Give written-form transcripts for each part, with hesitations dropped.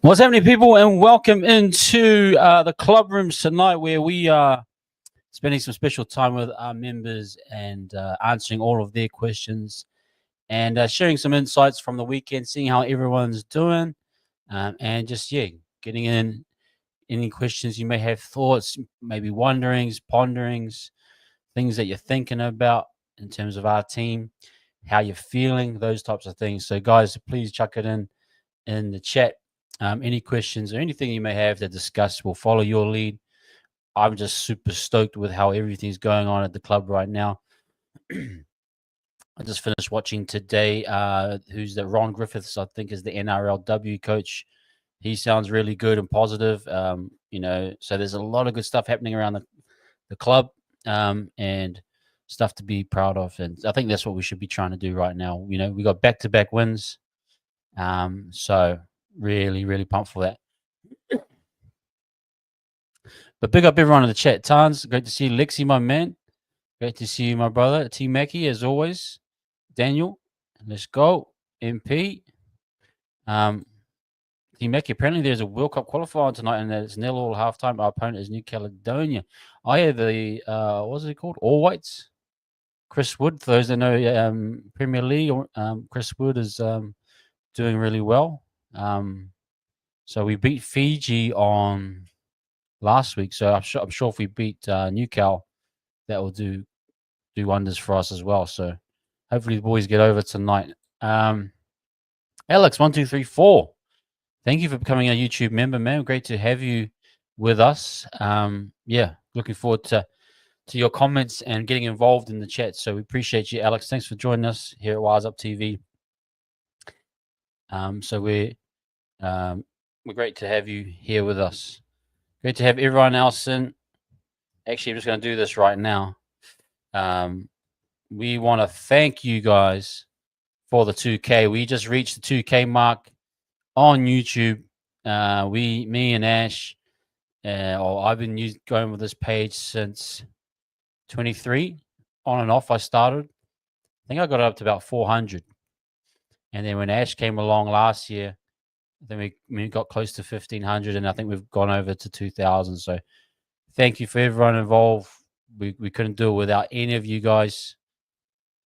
What's happening, people, and welcome into the club rooms tonight, where we are spending some special time with our members and answering all of their questions and sharing some insights from the weekend, seeing how everyone's doing, and just getting in any questions you may have, thoughts, maybe wonderings, ponderings, things that you're thinking about in terms of our team, how you're feeling, those types of things. So, guys, please chuck it in the chat. Any questions or anything you may have to discuss, will follow your lead. I'm just super stoked with how everything's going on at the club right now. I just finished watching today. Who's that? Ron Griffiths, I think, is the NRLW coach. He sounds really good and positive. So there's a lot of good stuff happening around the club, and stuff to be proud of. And I think that's what we should be trying to do right now. We got back-to-back wins. So really, really pumped for that. But big up everyone in the chat. Tans, great to see you. Lexi, my man. Great to see you, my brother. T Mackie, as always. Daniel, let's go. MP. T Mackie, apparently there's a World Cup qualifier tonight, and it's 0-0 halftime. Our opponent is New Caledonia. I have the what's it called? All Whites. Chris Wood, for those that know Premier League, Chris Wood is doing really well. So we beat Fiji on last week. So I'm sure if we beat Newcal, that will do wonders for us as well. So hopefully the boys get over tonight. Alex1234, thank you for becoming a YouTube member, man. Great to have you with us. Looking forward to your comments and getting involved in the chat. So we appreciate you, Alex. Thanks for joining us here at Wise Up TV. So we're great to have you here with us. Great to have everyone else in. Actually, I'm just going to do this right now. We want to thank you guys for the 2K. We just reached the 2K mark on YouTube. Me and Ash, I've been going with this page since 23, on and off. I started. I think I got it up to about 400. And then when Ash came along last year, then we got close to 1,500, and I think we've gone over to 2,000. So thank you for everyone involved. We couldn't do it without any of you guys,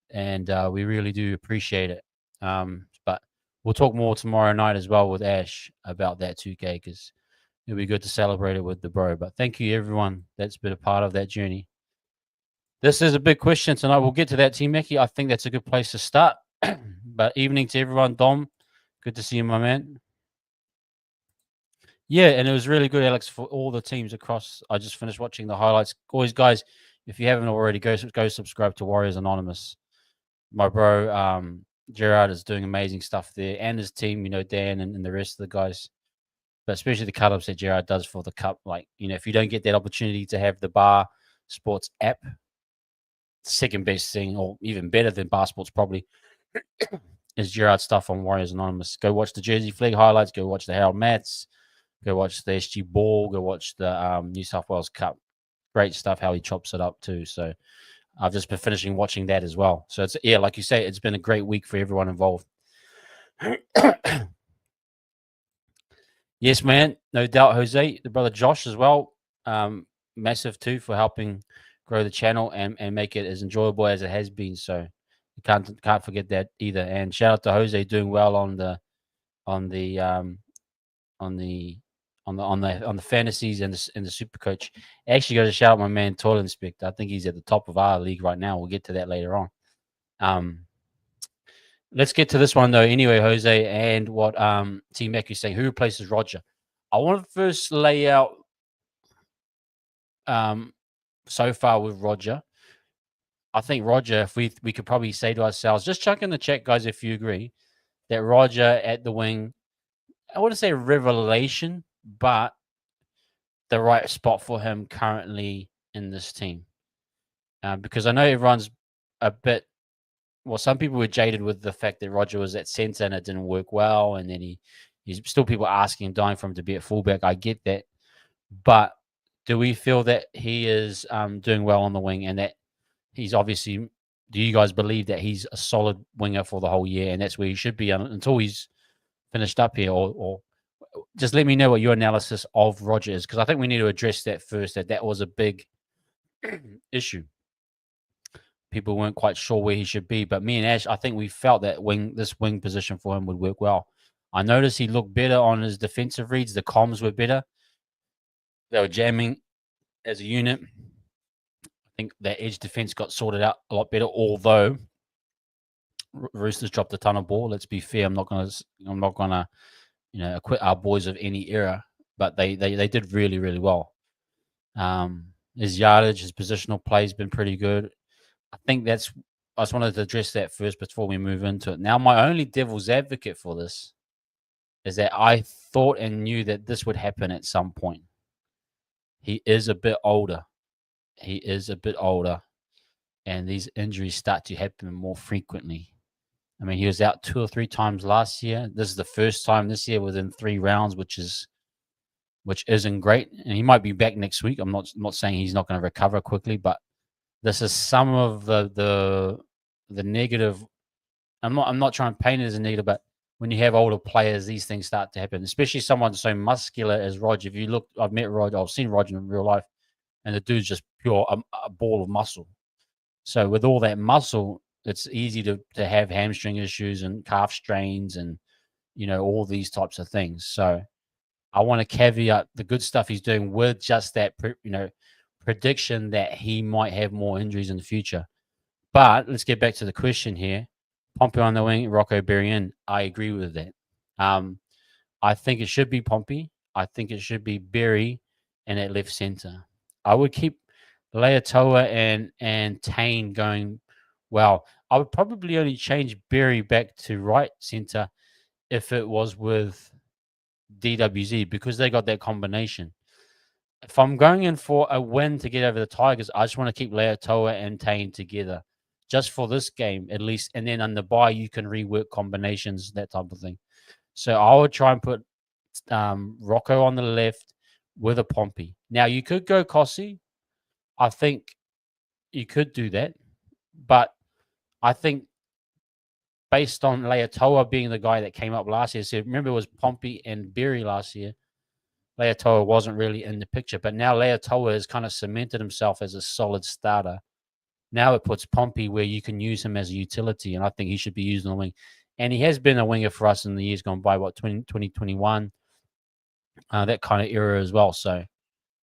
and we really do appreciate it. But we'll talk more tomorrow night as well with Ash about that 2K, because it'll be good to celebrate it with the bro. But thank you, everyone that's been a part of that journey. This is a big question tonight. We'll get to that, T Mackie. I think that's a good place to start. But evening to everyone. Dom, good to see you, my man. Yeah, and it was really good, Alex, for all the teams across. I just finished watching the highlights. Always, guys, if you haven't already, go subscribe to Warriors Anonymous. My bro, Gerard, is doing amazing stuff there, and his team, Dan and the rest of the guys. But especially the cut-ups that Gerard does for the cup. Like, if you don't get that opportunity to have the Bar Sports app, second best thing, or even better than Bar Sports probably, is Gerard's stuff on Warriors Anonymous. Go watch the Jersey Flag highlights. Go watch the Harold Mats. Go watch the SG Ball. Go watch the New South Wales Cup. Great stuff, how he chops it up too. So I've just been finishing watching that as well. So it's, like you say, it's been a great week for everyone involved. Yes, man. No doubt, Jose. The brother Josh as well. Massive too for helping grow the channel and make it as enjoyable as it has been. So you can't forget that either. And shout out to Jose, doing well on the fantasies and the super coach. Actually, got to shout out my man Toilet Inspector. I think he's at the top of our league right now. We'll get to that later on. Let's get to this one though. Anyway, Jose, and what T Mac is saying, who replaces Roger? I want to first lay out so far with Roger. I think Roger, if we could probably say to ourselves, just chuck in the chat, guys, if you agree that Roger at the wing, I wouldn't say revelation, but the right spot for him currently in this team. Because I know everyone's a bit, some people were jaded with the fact that Roger was at centre and it didn't work well. And then he's still people asking and dying for him to be at fullback. I get that. But do we feel that he is doing well on the wing, and that he's obviously, do you guys believe that he's a solid winger for the whole year and that's where he should be until he's finished up here? Or just let me know what your analysis of Roger is, because I think we need to address that first. That was a big issue. People weren't quite sure where he should be, but me and Ash, I think we felt that this wing position for him would work well. I noticed he looked better on his defensive reads. The comms were better. They were jamming as a unit. I think that edge defense got sorted out a lot better, although Roosters dropped a ton of ball. Let's be fair. I'm not gonna acquit our boys of any error, but they did really, really well. His yardage, his positional play has been pretty good. I think I just wanted to address that first before we move into it. Now, my only devil's advocate for this is that I thought and knew that this would happen at some point. He is a bit older. And these injuries start to happen more frequently. I mean, he was out 2 or 3 times last year. This is the first time this year within 3 rounds, which isn't great. And he might be back next week. I'm not saying he's not going to recover quickly, but this is some of the negative. I'm not trying to paint it as a negative, but when you have older players, these things start to happen, especially someone so muscular as Roger. If you look, I've met Roger, I've seen Roger in real life, and the dude's just pure a ball of muscle. So with all that muscle, it's easy to have hamstring issues and calf strains and, all these types of things. So I want to caveat the good stuff he's doing with just that, prediction that he might have more injuries in the future. But let's get back to the question here. Pompey on the wing, Rocco Berry in. I agree with that. I think it should be Pompey. I think it should be Berry and at left center. I would keep Leatoa and Taine going well. I would probably only change Berry back to right center if it was with DWZ, because they got that combination. If I'm going in for a win to get over the Tigers, I just want to keep Leatoa and Taine together just for this game at least. And then on the bye, you can rework combinations, that type of thing. So I would try and put Rocco on the left with a Pompey. Now, you could go Kossi. I think you could do that. But I think based on Leatoa being the guy that came up last year, so remember it was Pompey and Berry last year, Leatoa wasn't really in the picture. But now Leatoa has kind of cemented himself as a solid starter. Now it puts Pompey where you can use him as a utility, and I think he should be used on the wing. And he has been a winger for us in the years gone by, 2021, that kind of era as well. So,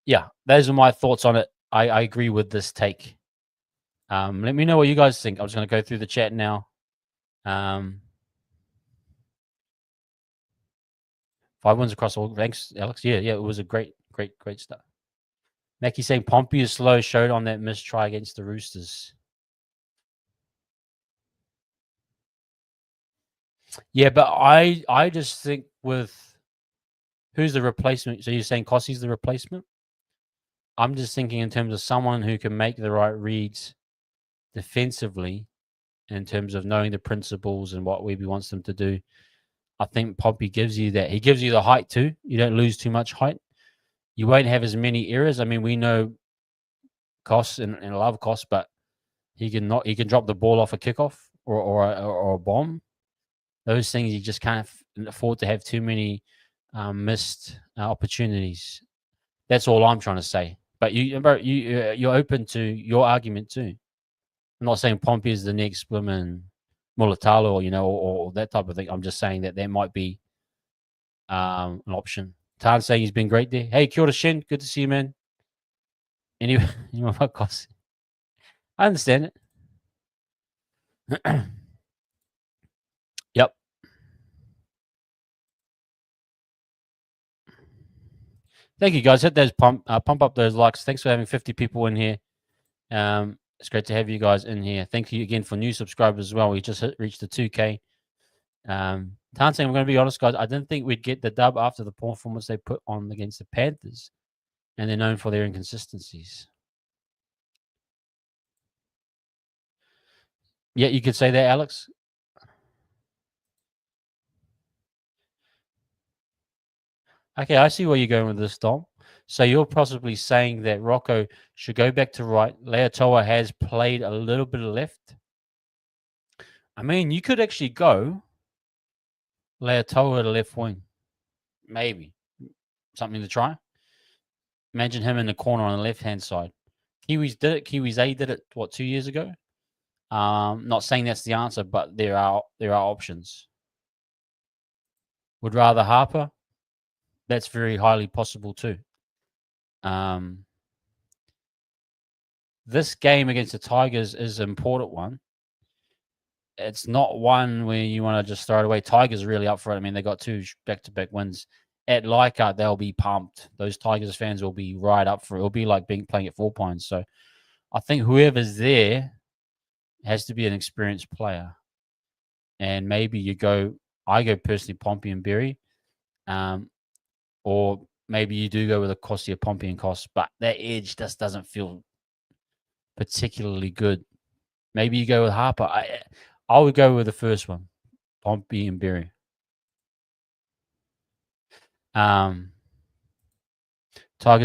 yeah, those are my thoughts on it. I agree with this take. Let me know what you guys think. I'm just going to go through the chat now. 5 wins across all. Thanks, Alex. Yeah, it was a great start. Mackie saying Pompey is slow, showed on that missed try against the Roosters. Yeah, but I just think with who's the replacement? So you're saying Kossi's the replacement? I'm just thinking in terms of someone who can make the right reads defensively, in terms of knowing the principles and what Weeby wants them to do. I think Pompey gives you that. He gives you the height too. You don't lose too much height. You won't have as many errors. I mean, we know Koss and I love Koss, but he can drop the ball off a kickoff or a bomb. Those things you just can't afford to have too many missed opportunities. That's all I'm trying to say. But you're open to your argument too. I'm not saying Pompey is the next woman Mulatalo, or that type of thing. I'm just saying that there might be an option. Tan saying he's been great there. Hey, kia ora, Shin. Good to see you, man. Anyway, I understand it. Yep. Thank you, guys. Hit those pump up those likes. Thanks for having 50 people in here. It's great to have you guys in here. Thank you again for new subscribers as well. We just reached the 2K. Tan saying, I'm going to be honest, guys. I didn't think we'd get the dub after the performance they put on against the Panthers, and they're known for their inconsistencies. Yeah, you could say that, Alex. Okay, I see where you're going with this, Dom. So you're possibly saying that Rocco should go back to right. Leatoa has played a little bit of left. I mean, you could actually go Leatoa to left wing. maybe something to try. Imagine him in the corner on the left-hand side. Kiwis did it. Kiwis A did it, 2 years ago? Not saying that's the answer, but there are options. Would rather Harper? That's very highly possible too. This game against the Tigers is an important one. It's not one where you want to just throw it away. Tigers are really up for it. I mean, they got 2 back-to-back wins. At Leichhardt, they'll be pumped. Those Tigers fans will be right up for it. It'll be like playing at Four Pines. So I think whoever's there has to be an experienced player. And maybe I go personally Pompey and Berry. Or maybe you do go with a Kossia, Pompey and Koss, but that edge just doesn't feel particularly good. Maybe you go with Harper. I would go with the first one, Pompey and Berry. Tigers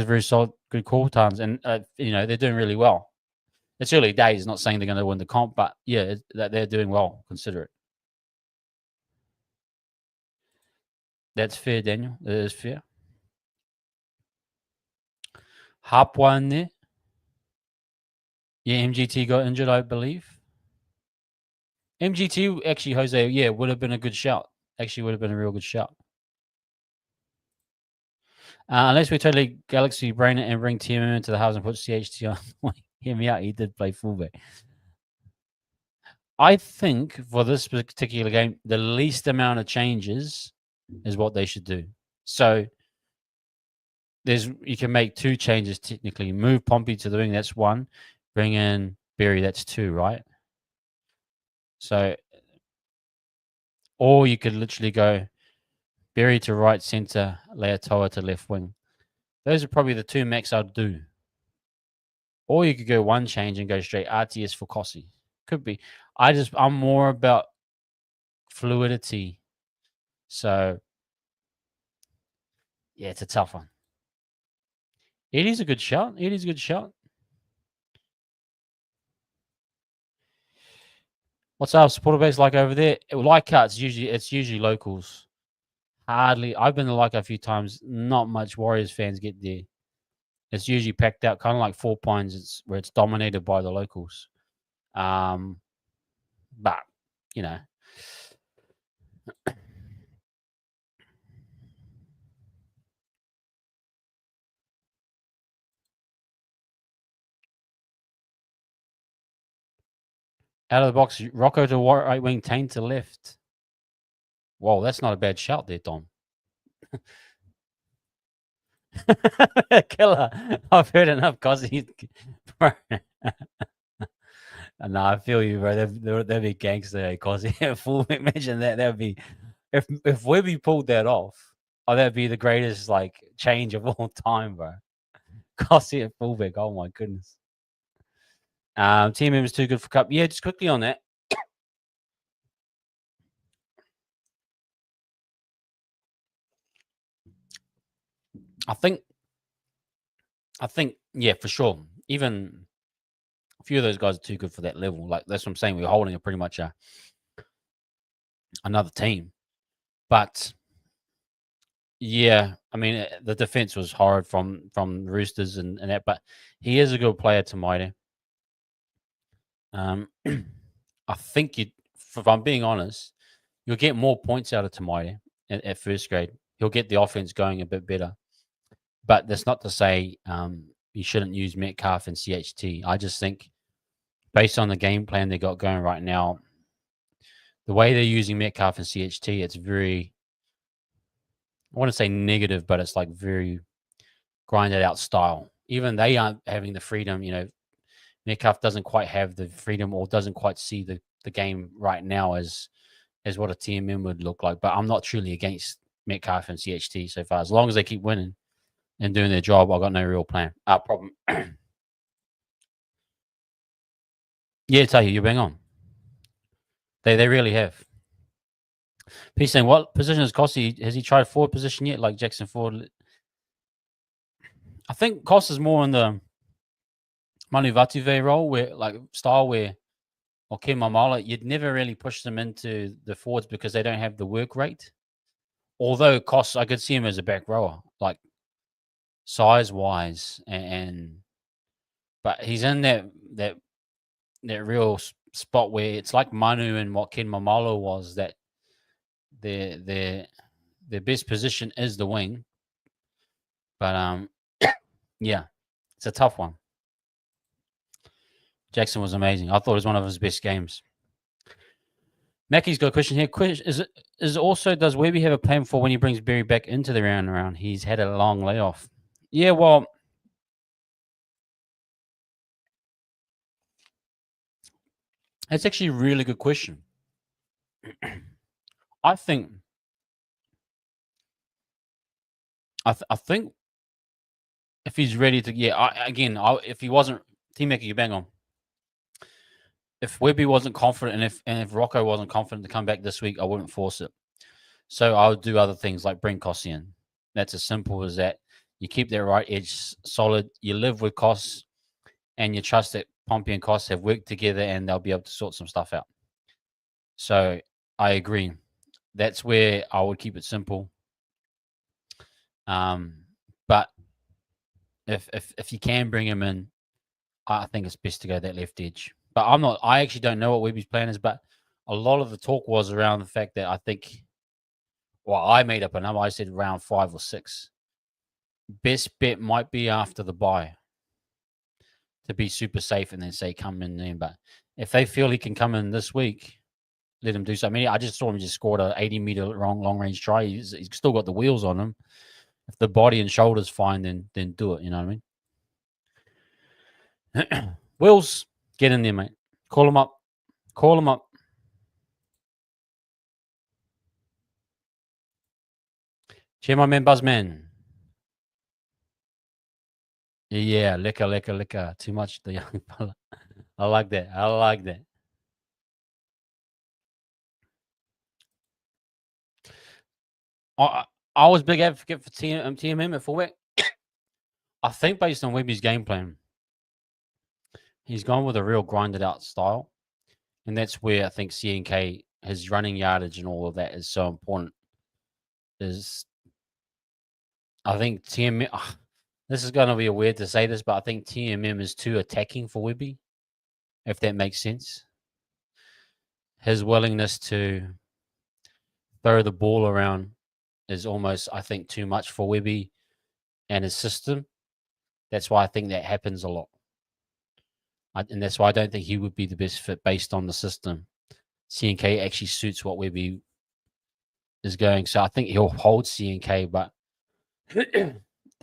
very solid, good call times, and they're doing really well. It's early days, not saying they're going to win the comp, but yeah, they're doing well. Consider it. That's fair, Daniel. That is fair. Hapwa in there. Yeah, MGT got injured, I believe. MGT, actually, Jose, yeah, would have been a good shout. Actually, would have been a real good shout. Unless we totally Galaxy brain it and bring TMM into the house and put CHT on. Hear me out, he did play fullback. I think for this particular game, the least amount of changes is what they should do. So you can make 2 changes technically. Move Pompey to the wing, that's 1. Bring in Berry, that's 2, right? So, or you could literally go Berry to right center, Leatoa to left wing. Those are probably the 2 max I'd do. Or you could go 1 change and go straight RTS for Kossi. Could be. I'm more about fluidity. So, yeah, it's a tough one. Eddie's a good shot. What's our supporter base like over there? Leichhardt, it's usually locals. Hardly. I've been to Leichhardt a few times. Not much Warriors fans get there. It's usually packed out, kind of like Four Pines, where it's dominated by the locals. But out of the box, Rocco to right wing, Tane to left. Whoa, that's not a bad shout there, Dom. Killer. I've heard enough, Cosy. No, I feel you, bro. That'd be gangster, Cosy. Full. Imagine that. That'd be if Webby pulled that off. Oh, that'd be the greatest change of all time, bro. Cosy at fullback. Oh my goodness. Team members too good for cup. Yeah, just quickly on that. I think, yeah, for sure. Even a few of those guys are too good for that level. Like that's what I'm saying. We're holding a pretty much another team. But yeah, I mean the defense was horrid from Roosters and that, but he is a good player, Tamaite. I think if I'm being honest, you'll get more points out of Tamaite at first grade. He'll get the offense going a bit better. But that's not to say you shouldn't use Metcalf and CHT. I just think based on the game plan they got going right now, the way they're using Metcalf and CHT, it's very, I want to say negative, but it's like very grinded out style. Even they aren't having the freedom, Metcalf doesn't quite have the freedom or doesn't quite see the game right now as what a TMM would look like. But I'm not truly against Metcalf and CHT so far. As long as they keep winning and doing their job, I've got no real problem. Yeah, Tahi, you're bang on. They really have. He's saying, what position is Kossi? Has he tried forward position yet, like Jackson Ford? I think Koss is more in the Manu Vatuve role, where or Kim Mamala, you'd never really push them into the forwards because they don't have the work rate. although costs, I could see him as a back rower, like size wise, but he's in that real spot where it's like Manu and what Ken Mamalo was, that their best position is the wing. But yeah, it's a tough one. Jackson was amazing. I thought it was one of his best games. Mackie's got a question here. Is also, does Webby have a plan for when he brings Berry back into the round? He's had a long layoff. Yeah, well, that's actually a really good question. I think if he's ready to, if he wasn't, T-Mac, you bang on. If Webby wasn't confident, and if Rocco wasn't confident to come back this week, I wouldn't force it. So I would do other things like bring Kossi in. That's as simple as that. You keep that right edge solid. You live with Koss, and you trust that Pompey and Koss have worked together, and they'll be able to sort some stuff out. So I agree. That's where I would keep it simple. But if you can bring him in, I think it's best to go that left edge. But I actually don't know what Webby's plan is, but a lot of the talk was around the fact that I think, well, I made up a number. I said round 5 or 6. Best bet might be after the bye to be super safe and then say come in then. But if they feel he can come in this week, let him do so. I mean, I just saw him just scored a 80-meter long range try. He's still got the wheels on him. If the body and shoulders fine, then do it. You know what I mean? Wills, get in there, mate. Call him up. Call him up. Cheer my man, Buzzman. Yeah, liquor. Too much, the young fella. I like that. I was big advocate for TMM at fullback. I think based on Webby's game plan, he's gone with a real grinded out style. And that's where I think CNK, his running yardage and all of that is so important. I think TMM, this is going to be weird to say this, but I think TMM is too attacking for Webby, if that makes sense. His willingness to throw the ball around is almost, I think, too much for Webby and his system. That's why I think that happens a lot. And that's why I don't think he would be the best fit based on the system. CNK actually suits what Webby is going. So I think he'll hold CNK, but the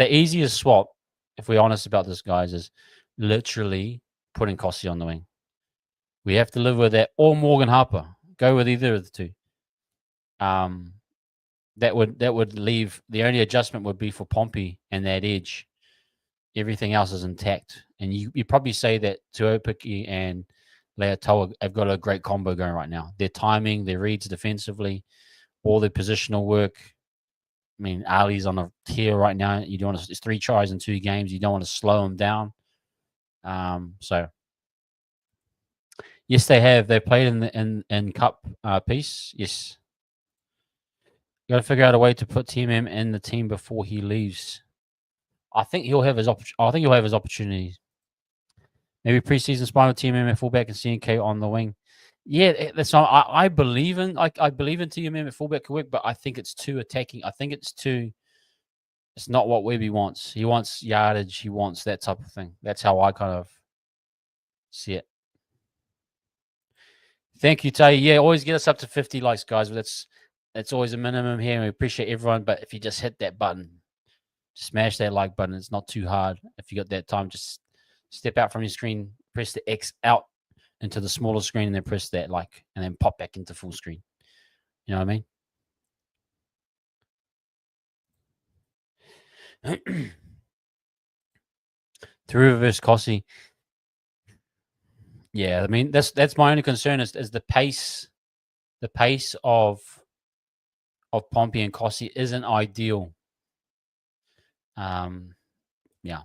easiest swap, if we're honest about this, guys, is literally putting Kossi on the wing. We have to live with that, or Morgan Harper. Go with either of the two. That would leave, the only adjustment would be for Pompey and that edge. Everything else is intact. And you probably say that Tuopiki and Leatoa have got a great combo going right now. Their timing, their reads defensively, all their positional work. I mean, Ali's on a tear right now. You don't want to, it's 3 tries in 2 games. You don't want to slow him down. So yes, they have. They played in cup piece. Yes. Got to figure out a way to put TMM in the team before he leaves. I think he'll have his opportunities. Maybe preseason spine with TMM at fullback and CNK on the wing. Yeah, that's not, I believe in TMM at fullback correct, but I think it's too attacking. I think it's not what Webby wants. He wants yardage. He wants that type of thing. That's how I kind of see it. Thank you, Tay. Yeah, always get us up to 50 likes, guys. That's always a minimum here. And we appreciate everyone. But if you just hit that button, smash that like button. It's not too hard. If you got that time, just step out from your screen, press the X out into the smaller screen, and then press that like, and then pop back into full screen. You know what I mean? Through versus Kossi. Yeah, I mean that's my only concern is the pace. The pace of Pompey and Kossi isn't ideal. Yeah.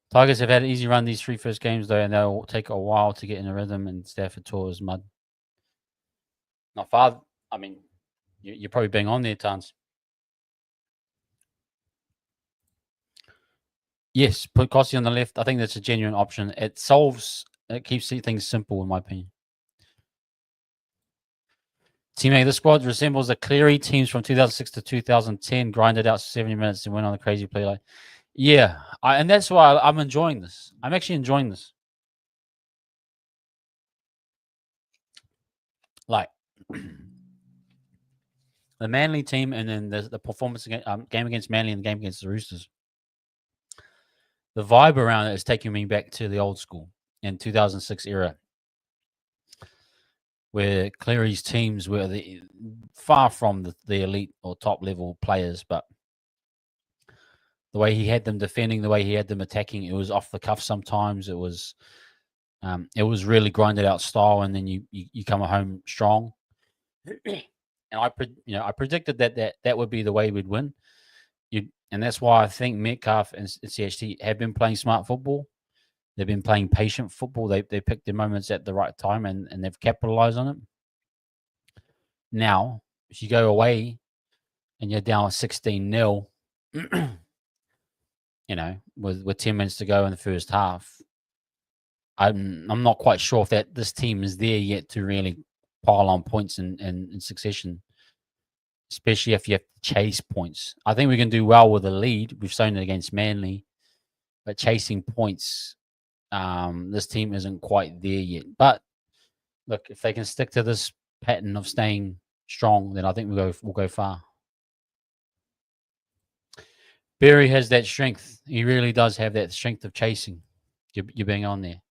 Tigers have had an easy run these 3 first games though, and they'll take a while to get in a rhythm. And Stafford Tour is mud. Not far. I mean, You're probably being on there, Tons. Yes, put Kossi on the left. I think that's a genuine option. It keeps things simple, in my opinion. Teammate, this squad resembles the Cleary teams from 2006 to 2010, grinded out 70 minutes and went on a crazy play. Like, yeah, and that's why I'm enjoying this. I'm actually enjoying this. Like the Manly team, and then the performance game against Manly and the game against the Roosters. The vibe around it is taking me back to the old school in 2006 era, where Cleary's teams were far from the elite or top level players, but the way he had them defending, the way he had them attacking, it was off the cuff sometimes. It was really grinded out style, and then you come home strong. And I predicted that would be the way we'd win. And that's why I think Metcalf and CHT have been playing smart football. They've been playing patient football. They picked their moments at the right time, and they've capitalized on it. Now, if you go away and you're down 16-0, with 10 minutes to go in the first half, I'm not quite sure if this team is there yet to really pile on points in succession, especially if you have to chase points. I think we can do well with a lead. We've shown it against Manly, but chasing points, this team isn't quite there yet. But look, if they can stick to this pattern of staying strong, then I think we'll go far. Berry has that strength. He really does have that strength of chasing. You're being on there.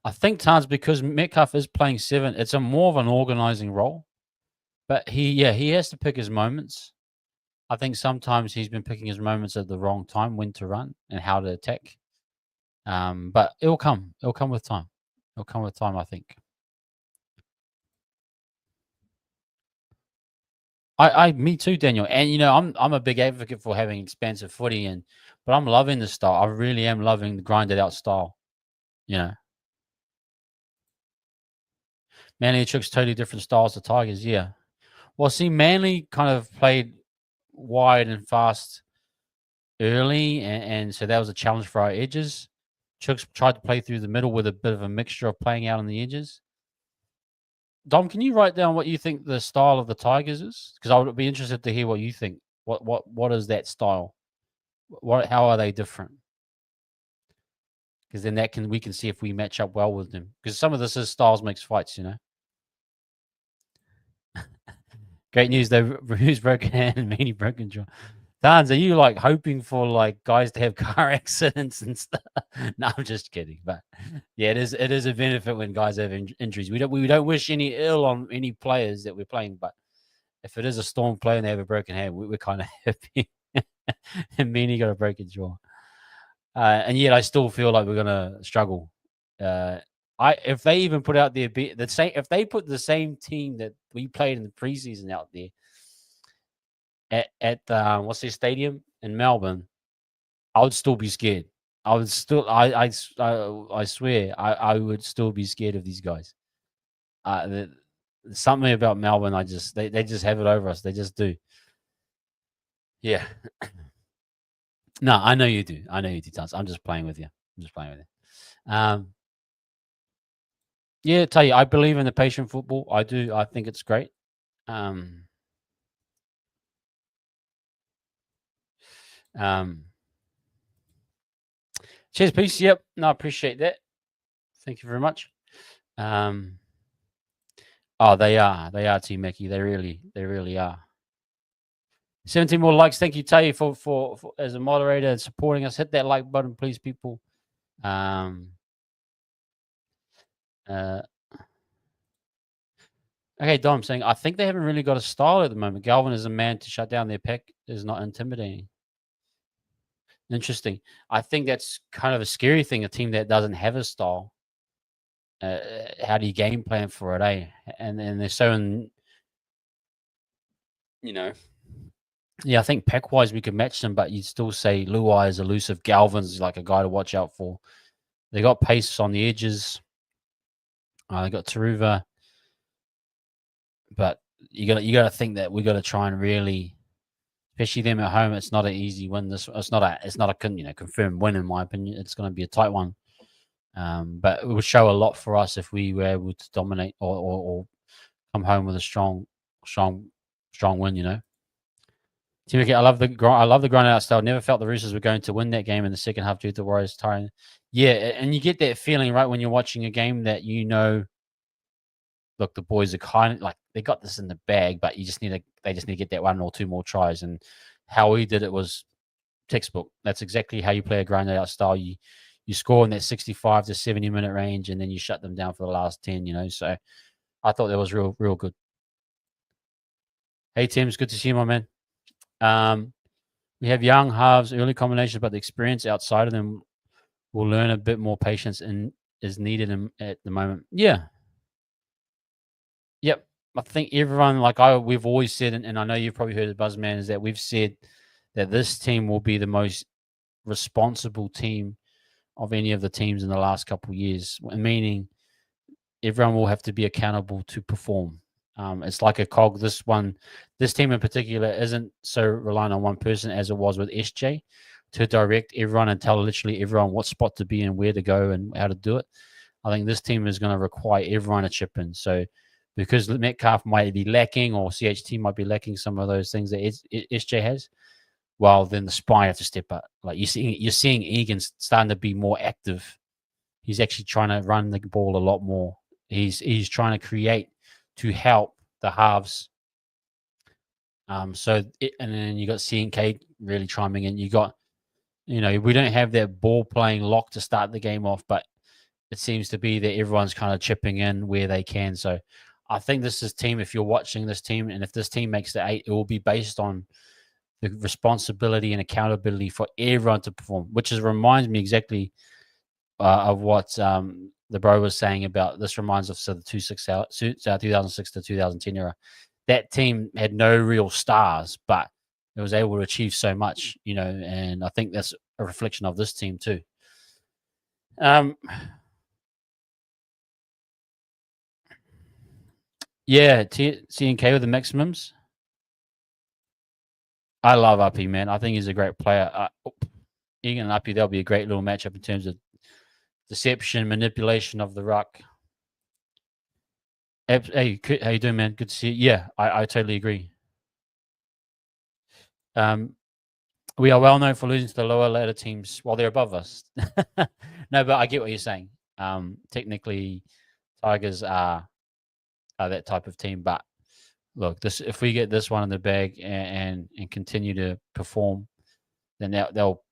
I think Tans, because Metcalf is playing 7, it's a more of an organizing role. But he has to pick his moments. I think sometimes he's been picking his moments at the wrong time, when to run and how to attack. But it'll come. It'll come with time. It'll come with time, I think. Me too, Daniel. And I'm a big advocate for having expansive footy, but I'm loving the style. I really am loving the grinded out style. Manly Chooks totally different styles to Tigers. Yeah. Well, see, Manly kind of played wide and fast early, and so that was a challenge for our edges. Chooks tried to play through the middle with a bit of a mixture of playing out on the edges. Dom, can you write down what you think the style of the Tigers is? Because I would be interested to hear what you think. What is that style? How are they different? Because then we can see if we match up well with them. Because some of this is styles makes fights, Great news though. Who's broken hand and many broken jaw. Dans, are you like hoping for like guys to have car accidents and stuff? No, I'm just kidding. But yeah, it is a benefit when guys have injuries. We don't wish any ill on any players that we're playing, but if it is a Storm player and they have a broken hand, we're kind of happy. And Meany got a broken jaw. And yet I still feel like we're gonna struggle. If they even put out if they put the same team that we played in the preseason out there at what's their stadium in Melbourne, I would still be scared. I would still, I swear, I would still be scared of these guys. Something about Melbourne, they just have it over us. They just do. Yeah. No, I know you do. I know you do, Tons. I'm just playing with you. Yeah, tell you, I believe in the patient football. I do. I think it's great. Cheers, peace. Yep. No, I appreciate that. Thank you very much. Oh, they are Team Mickey. They really are. 17 more likes. Thank you, Tay, for as a moderator and supporting us. Hit that like button, please, people. Okay, Dom saying, I think they haven't really got a style at the moment. Galvin is a man to shut down their pack, is not intimidating. Interesting. I think that's kind of a scary thing, a team that doesn't have a style. How do you game plan for it, eh? And they're so, Yeah, I think pack-wise we could match them, but you'd still say Luai is elusive. Galvin's like a guy to watch out for. They got pace on the edges. They got Taruva, but you gotta think that we got to try and really, especially them at home. It's not an easy win. It's not a confirmed win in my opinion. It's going to be a tight one. But it would show a lot for us if we were able to dominate or come home with a strong win. Team Wicket, I love the grind out style. Never felt the Roosters were going to win that game in the second half due to the Warriors tiring. Yeah, and you get that feeling right when you're watching a game that look, the boys are kind of like they got this in the bag, but they just need to get that one or two more tries. And how we did it was textbook. That's exactly how you play a grind out style. You score in that 65 to 70-minute range, and then you shut them down for the last 10. So I thought that was real good. Hey Tim, it's good to see you, my man. We have young halves, early combinations, but the experience outside of them will learn a bit more patience and is needed at the moment. Yeah. Yep. I think everyone, we've always said, and I know you've probably heard of Buzzman, is that we've said that this team will be the most responsible team of any of the teams in the last couple of years, meaning everyone will have to be accountable to perform. It's like a cog. This team in particular isn't so reliant on one person as it was with SJ to direct everyone and tell literally everyone what spot to be and where to go and how to do it. I think this team is going to require everyone to chip in. So because Metcalf might be lacking or CHT might be lacking some of those things that SJ has, well, then the spine have to step up. Like you're seeing Egan starting to be more active. He's actually trying to run the ball a lot more. He's trying to create to help the halves. And then you got CNK really chiming in. You got, we don't have that ball playing lock to start the game off, but it seems to be that everyone's kind of chipping in where they can. So I think this is team. If you're watching this team, and if this team makes the 8, it will be based on the responsibility and accountability for everyone to perform, which reminds me exactly of what the bro was saying about this. Reminds us of the 2006 to 2010 era. That team had no real stars, but it was able to achieve so much, and I think that's a reflection of this team too. Yeah, CNK with the maximums. I love Uppy, man. I think he's a great player. Egan and Uppy, that'll be a great little matchup in terms of deception, manipulation of the ruck. Hey, how you doing, man? Good to see you. Yeah, I totally agree. We are well known for losing to the lower ladder teams while they're above us. No, but I get what you're saying. Technically, Tigers are that type of team, but look, if we get this one in the bag and continue to perform, then they'll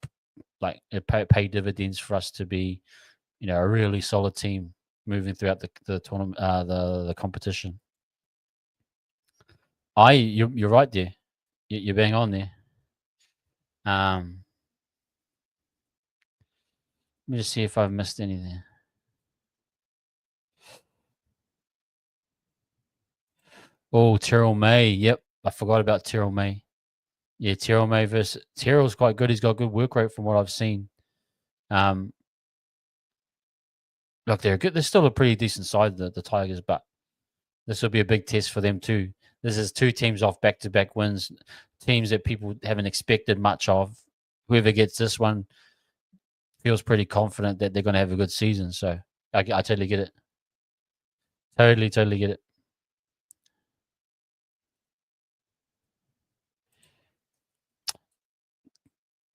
pay dividends for us to be, a really solid team moving throughout the tournament, the competition. You're right there. You're bang on there. Let me just see if I've missed anything. Oh, Terrell May. Yep, I forgot about Terrell May. Yeah, Terrell May versus Terrell's quite good. He's got good work rate from what I've seen. Look, they're good. They're still a pretty decent side, the Tigers, but this will be a big test for them too. This is 2 teams off back-to-back wins, teams that people haven't expected much of. Whoever gets this one feels pretty confident that they're going to have a good season. So I totally get it. Totally get it.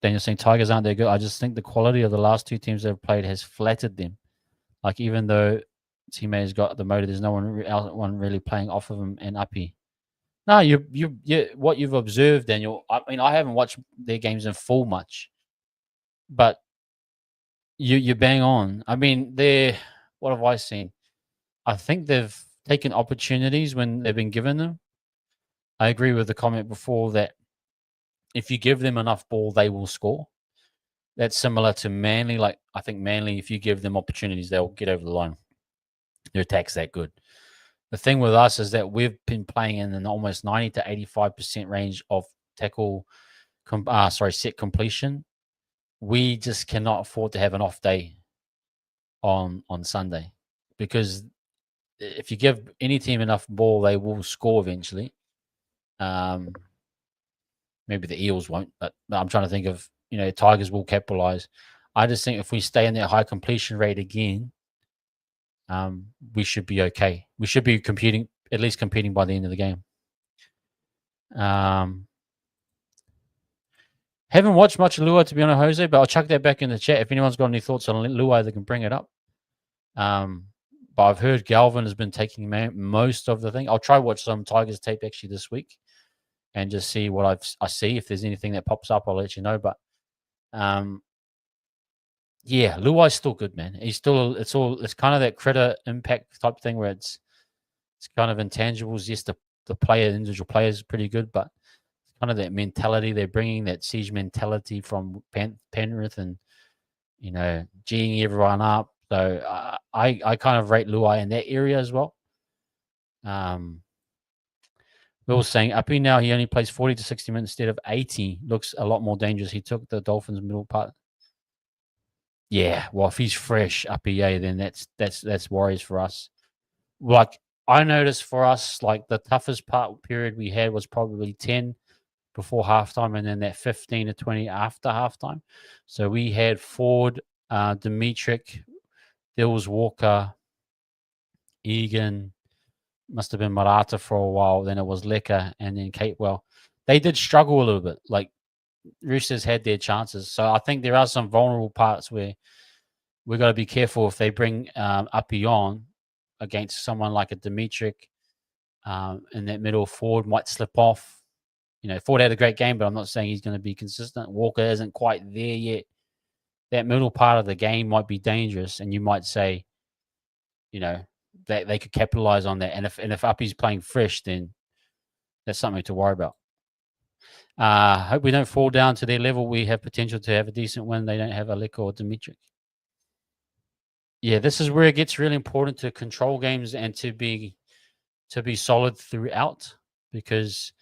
Daniel saying Tigers aren't that good. I just think the quality of the last 2 teams they've played has flattered them. Like even though teammates got the motor, there's no one really playing off of him and Uppy. No, you what you've observed, Daniel. I mean, I haven't watched their games in full much, but you bang on. I mean, what have I seen? I think they've taken opportunities when they've been given them. I agree with the comment before that if you give them enough ball, they will score. That's similar to Manly. Like I think Manly, if you give them opportunities, they'll get over the line. Their attack's that good. The thing with us is that we've been playing in an almost 90 to 85% range of tackle, set completion. We just cannot afford to have an off day on Sunday, because if you give any team enough ball, they will score eventually. Maybe the Eels won't, but I'm trying to think of, Tigers will capitalize. I just think if we stay in that high completion rate again, we should be okay. We should be at least competing by the end of the game. Haven't watched much of Luai, to be honest, Jose, but I'll chuck that back in the chat. If anyone's got any thoughts on Luai, they can bring it up. But I've heard Galvin has been taking most of the thing. I'll try watch some Tigers tape actually this week and just see what I see. If there's anything that pops up, I'll let you know. But yeah, Luai's still good, man. He's still it's kind of that credit impact type thing where it's kind of intangibles. Yes, the individual player is pretty good, but it's kind of that mentality they're bringing, that siege mentality from Penrith, and G'ing everyone up. So I kind of rate Luai in that area as well. We were saying Uppy now, he only plays 40 to 60 minutes instead of 80. Looks a lot more dangerous. He took the Dolphins' middle part. Yeah, well, if he's fresh, Uppy, then that's worries for us. Like, I noticed for us, like, the toughest period we had was probably 10 before halftime, and then that 15 to 20 after halftime. So we had Ford, Dimitrik, Dills Walker, Egan, must have been Marata for a while. Then it was Lecker, and then Catewell. They did struggle a little bit. Like, Roosters had their chances. So I think there are some vulnerable parts where we've got to be careful if they bring Uppy on against someone like a Dimitrik in that middle. Ford might slip off. Ford had a great game, but I'm not saying he's going to be consistent. Walker isn't quite there yet. That middle part of the game might be dangerous, and you might say, that they could capitalize on that. And if Uppy's playing fresh, then that's something to worry about. Hope we don't fall down to their level. We have potential to have a decent win. They don't have a Lecker or Dimitrik. Yeah, this is where it gets really important to control games and to be solid throughout, because,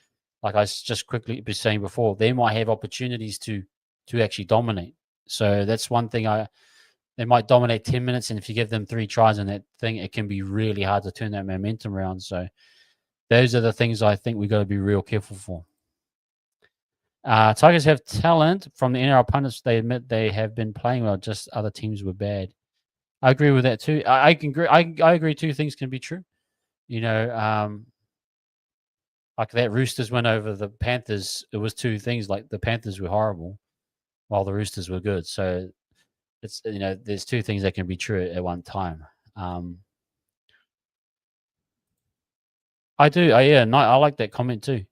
like I just quickly was saying before, they might have opportunities to actually dominate. So that's one thing. They might dominate 10 minutes, and if you give them 3 tries in that thing, it can be really hard to turn that momentum around. So those are the things I think we've got to be real careful for. Tigers have talent. From the NRL pundits, they admit they have been playing well, just other teams were bad. I agree with that too. I agree. I agree 2 things can be true. Like that Roosters win over the Panthers, it was 2 things. Like, the Panthers were horrible while the Roosters were good. So it's, there's 2 things that can be true at one time. I do. I like that comment too.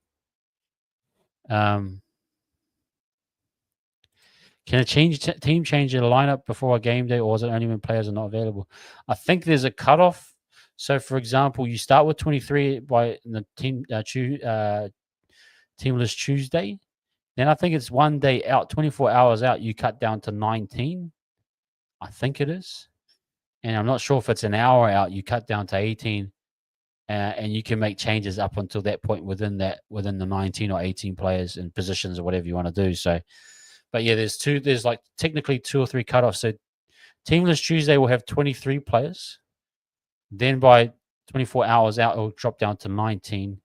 Can a team change their lineup before a game day, or is it only when players are not available? I think there's a cutoff. So, for example, you start with 23 by the teamless Tuesday. Then I think it's 1 day out, 24 hours out, you cut down to 19. I think it is. And I'm not sure if it's an hour out, you cut down to 18. And you can make changes up until that point within the 19 or 18 players and positions or whatever you want to do. So, but yeah, there's like technically 2 or 3 cutoffs. So Teamless Tuesday will have 23 players. Then by 24 hours out, it'll drop down to 19.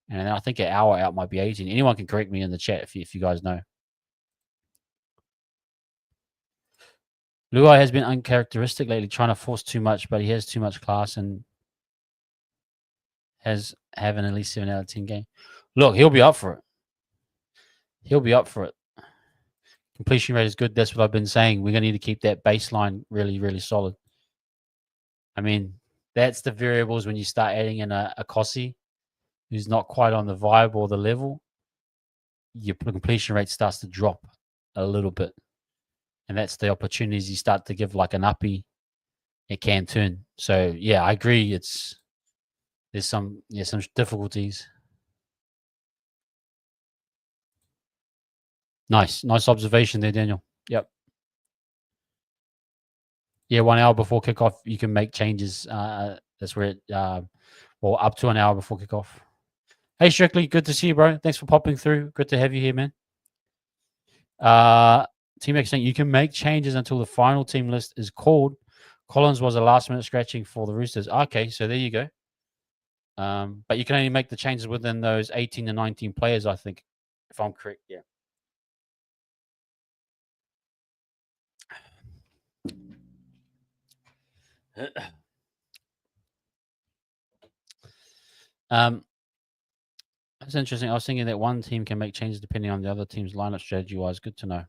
And I think an hour out might be 18. Anyone can correct me in the chat if you guys know. Luai has been uncharacteristic lately, trying to force too much, but he has too much class and has having at least 7 out of 10 game. Look, he'll be up for it. Completion rate is good. That's what I've been saying. We're going to need to keep that baseline really, really solid. I mean, that's the variables when you start adding in a Kossi who's not quite on the vibe or the level. Your completion rate starts to drop a little bit. And that's the opportunities you start to give, like an Uppy. It can turn. So, yeah, I agree. There's some difficulties. Nice observation there, Daniel. Yep. Yeah, 1 hour before kickoff, you can make changes. That's where up to an hour before kickoff. Hey, Strictly, good to see you, bro. Thanks for popping through. Good to have you here, man. Team X saying you can make changes until the final team list is called. Collins was a last minute scratching for the Roosters. Okay, so there you go. But you can only make the changes within those 18 to 19 players, I think, if I'm correct. Yeah. That's interesting. I was thinking that one team can make changes depending on the other team's lineup strategy wise. Good to know.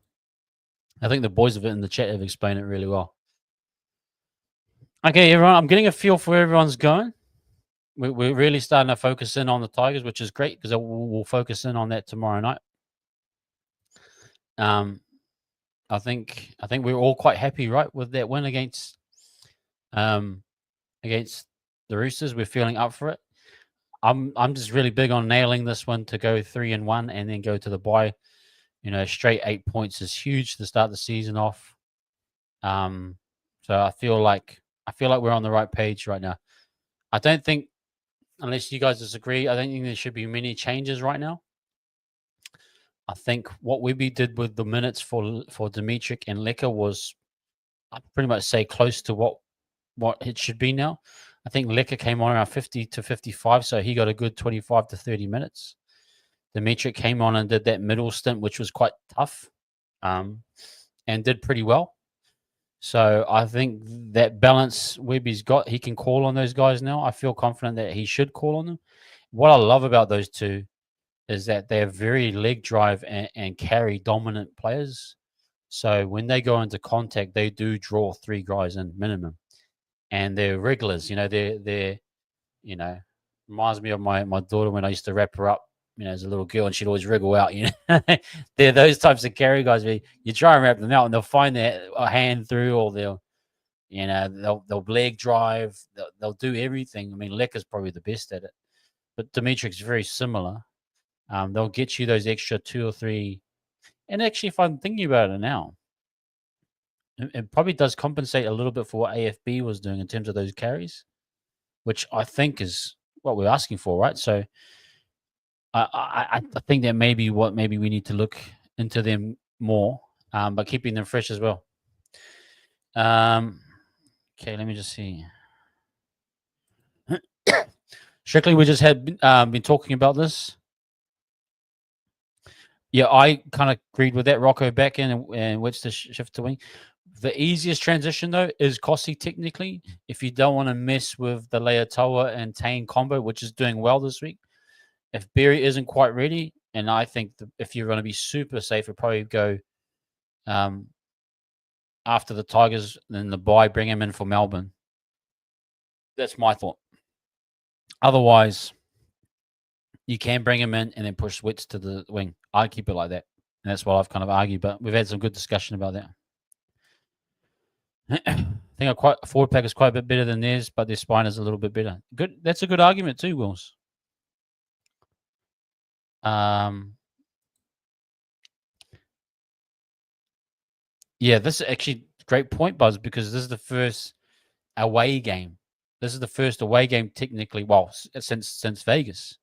I think the boys of it in the chat have explained it really well. Okay, everyone, I'm getting a feel for where everyone's going. We're really starting to focus in on the Tigers, which is great because we'll focus in on that tomorrow night. I think we're all quite happy, right, with that win against the Roosters. We're feeling up for it. I'm just really big on nailing this one to go 3-1 and then go to the bye. Straight 8 points is huge to start the season off. So I feel like we're on the right page right now. I don't think, unless you guys disagree, I don't think there should be many changes right now. I think what Webby did with the minutes for Dimitrik and Lecker was, I'd pretty much say, close to what it should be now. I think Lecker came on around 50 to 55, so he got a good 25 to 30 minutes. Dimitrik came on and did that middle stint, which was quite tough, and did pretty well. So I think that balance Webby's got, he can call on those guys now. I feel confident that he should call on them. What I love about those two is that they're very leg drive and carry dominant players. So when they go into contact, they do draw 3 guys in minimum, and they're regulars. They're reminds me of my daughter when I used to wrap her up, as a little girl, and she'd always wriggle out. They're those types of carry guys where you try and wrap them out, and they'll find their hand through, or they'll leg drive. They'll do everything. I mean, Lecker's probably the best at it, but Dimitrik's very similar. They'll get you those extra 2 or 3. And actually, if I'm thinking about it now, it probably does compensate a little bit for what AFB was doing in terms of those carries, which I think is what we're asking for, right? So I think that maybe we need to look into them more, but keeping them fresh as well. Okay, let me just see. Strictly, we just had been talking about this. Yeah, I kind of agreed with that. Rocco back in and which to shift to wing. The easiest transition, though, is Kossi technically. If you don't want to mess with the Leotoa and Tane combo, which is doing well this week. If Berry isn't quite ready, and I think if you're going to be super safe, you'll probably go after the Tigers, then the bye, bring him in for Melbourne. That's my thought. Otherwise, you can bring him in and then push Wits to the wing. I keep it like that. And that's what I've kind of argued, but we've had some good discussion about that. I think our forward pack is quite a bit better than theirs, but their spine is a little bit better. Good. That's a good argument too, Wills. Yeah, this is actually a great point, Buzz, because this is the first away game. This is the first away game technically, well, since Vegas.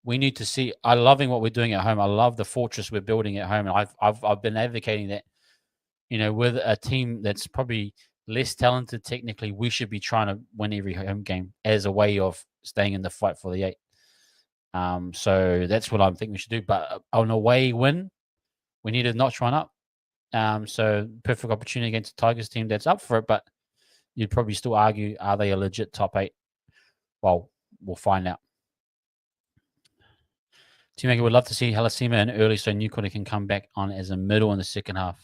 We need to see. I'm loving what we're doing at home. I love the fortress we're building at home, and I've been advocating that. With a team that's probably less talented technically, we should be trying to win every home game as a way of staying in the fight for the 8. So that's what I'm thinking we should do. But on a away win, we need to notch one up. So perfect opportunity against the Tigers team that's up for it, but you'd probably still argue, are they a legit top 8? Well, we'll find out. Teammaker would love to see Halasima in early so Newcombe can come back on as a middle in the second half.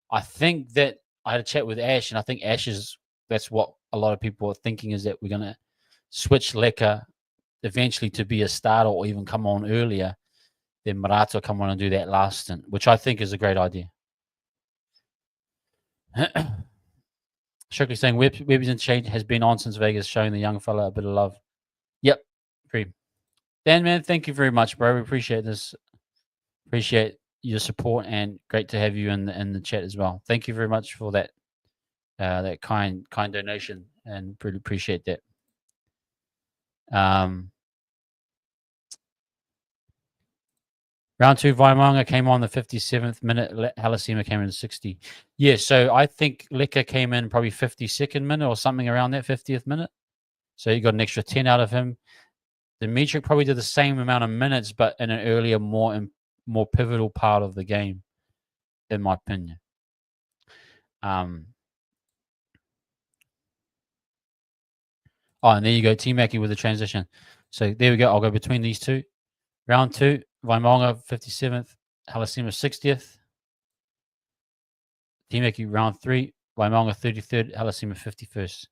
I think that I had a chat with Ash, and I think that's what a lot of people are thinking, is that we're going to switch Lecker eventually to be a starter or even come on earlier. Then Marato come on and do that last stint, which I think is a great idea. Strictly saying Webby's Interchange has been on since Vegas, showing the young fella a bit of love. Yep, agree. Dan, man, thank you very much, bro. We appreciate this. Appreciate your support, and great to have you in the chat as well. Thank you very much for that that kind donation, and really appreciate that. Round 2, Vaimanga came on the 57th minute. Halasima came in 60. Yeah, so I think Leka came in probably 52nd minute or something around that 50th minute. So you got an extra 10 out of him. Dimitri probably did the same amount of minutes, but in an earlier, more pivotal part of the game, in my opinion. Oh, and there you go, T-Mackie with the transition. So there we go. I'll go between these two. Round 2, Vaimonga 57th, Halasima 60th. T-Mackie round 3, Vaimonga 33rd, Halasima 51st.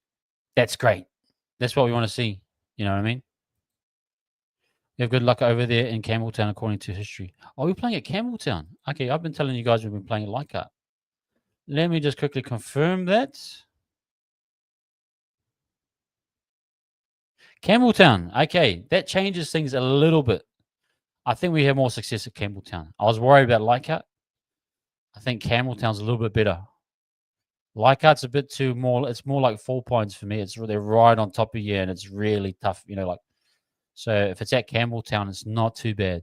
That's great. That's what we want to see. You know what I mean? We have good luck over there in Campbelltown, according to history. Are we playing at Campbelltown? Okay, I've been telling you guys we've been playing at Leichhardt. Let me just quickly confirm that. Campbelltown. Okay, that changes things a little bit. I think we have more success at Campbelltown. I was worried about Leichhardt. I think Campbelltown's a little bit better. Leichhardt's a bit too more. It's more like 4 points for me. They're right on top of you, and it's really tough. So if it's at Campbelltown, it's not too bad.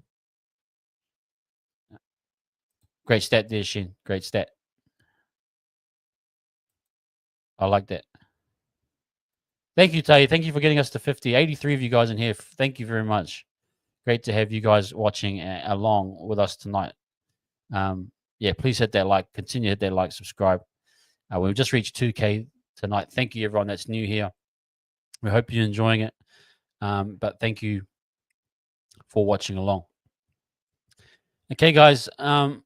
Great stat there, Shin. Great stat. I like that. Thank you, Tay. Thank you for getting us to 50. 83 of you guys in here. Thank you very much. Great to have you guys watching along with us tonight. Yeah, please hit that like. Continue to hit that like, subscribe. We've just reached 2K tonight. Thank you, everyone that's new here. We hope you're enjoying it. But thank you for watching along. Okay, guys. Let's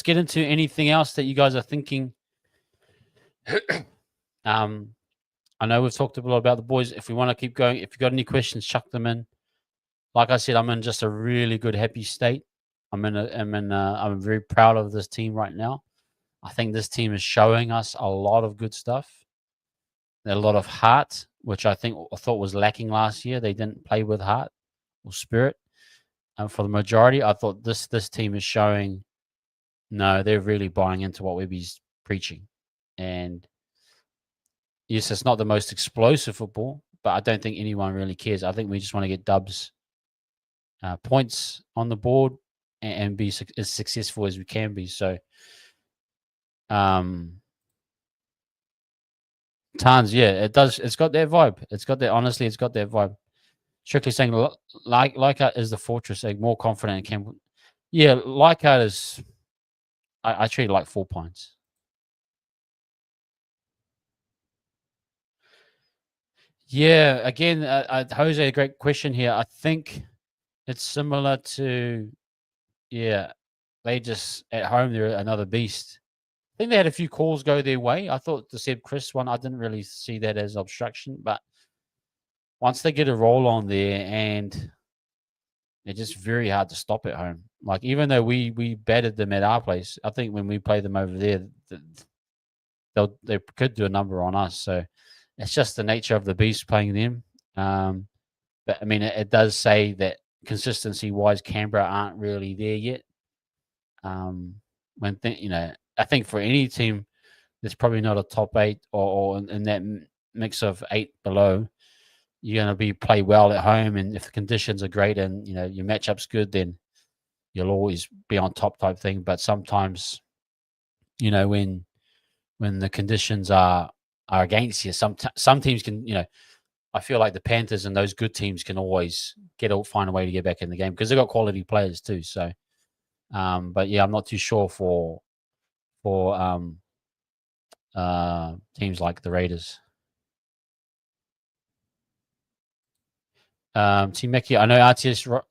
get into anything else that you guys are thinking. I know we've talked a lot about the boys. If we want to keep going, if you've got any questions, chuck them in. Like I said, I'm in just a really good, happy state. I'm very proud of this team right now. I think this team is showing us a lot of good stuff. A lot of heart, which I thought was lacking last year. They didn't play with heart or spirit. And for the majority, I thought this team is showing, no, they're really buying into what Webby's preaching. And yes, it's not the most explosive football, but I don't think anyone really cares. I think we just want to get dubs, points on the board, and be as successful as we can be. So, Tans, yeah, it does. It's got that vibe. It's got that. Honestly, it's got that vibe. Strictly saying, Leichhardt is the fortress, like more confident in Campbell. Yeah, Leichhardt is. I treat it like 4 points. Yeah, again, Jose, a great question here. I think it's similar to, yeah, they just at home they're another beast. I think they had a few calls go their way. I thought the Seb Chris one, I didn't really see that as obstruction, but once they get a roll on there, and they're just very hard to stop at home. Like, even though we battered them at our place, I think when we play them over there, they could do a number on us. So it's just the nature of the beast playing them. But I mean, it does say that consistency wise, Canberra aren't really there yet. I think for any team that's probably not a top 8 or in that mix of 8 below, you're going to play well at home, and if the conditions are great and your matchup's good, then you'll always be on top type thing. But sometimes, when the conditions are against you, some teams can, I feel like the Panthers and those good teams can always find a way to get back in the game because they've got quality players too. So, but yeah, I'm not too sure for teams like the Raiders. Team Mickey, I know RTS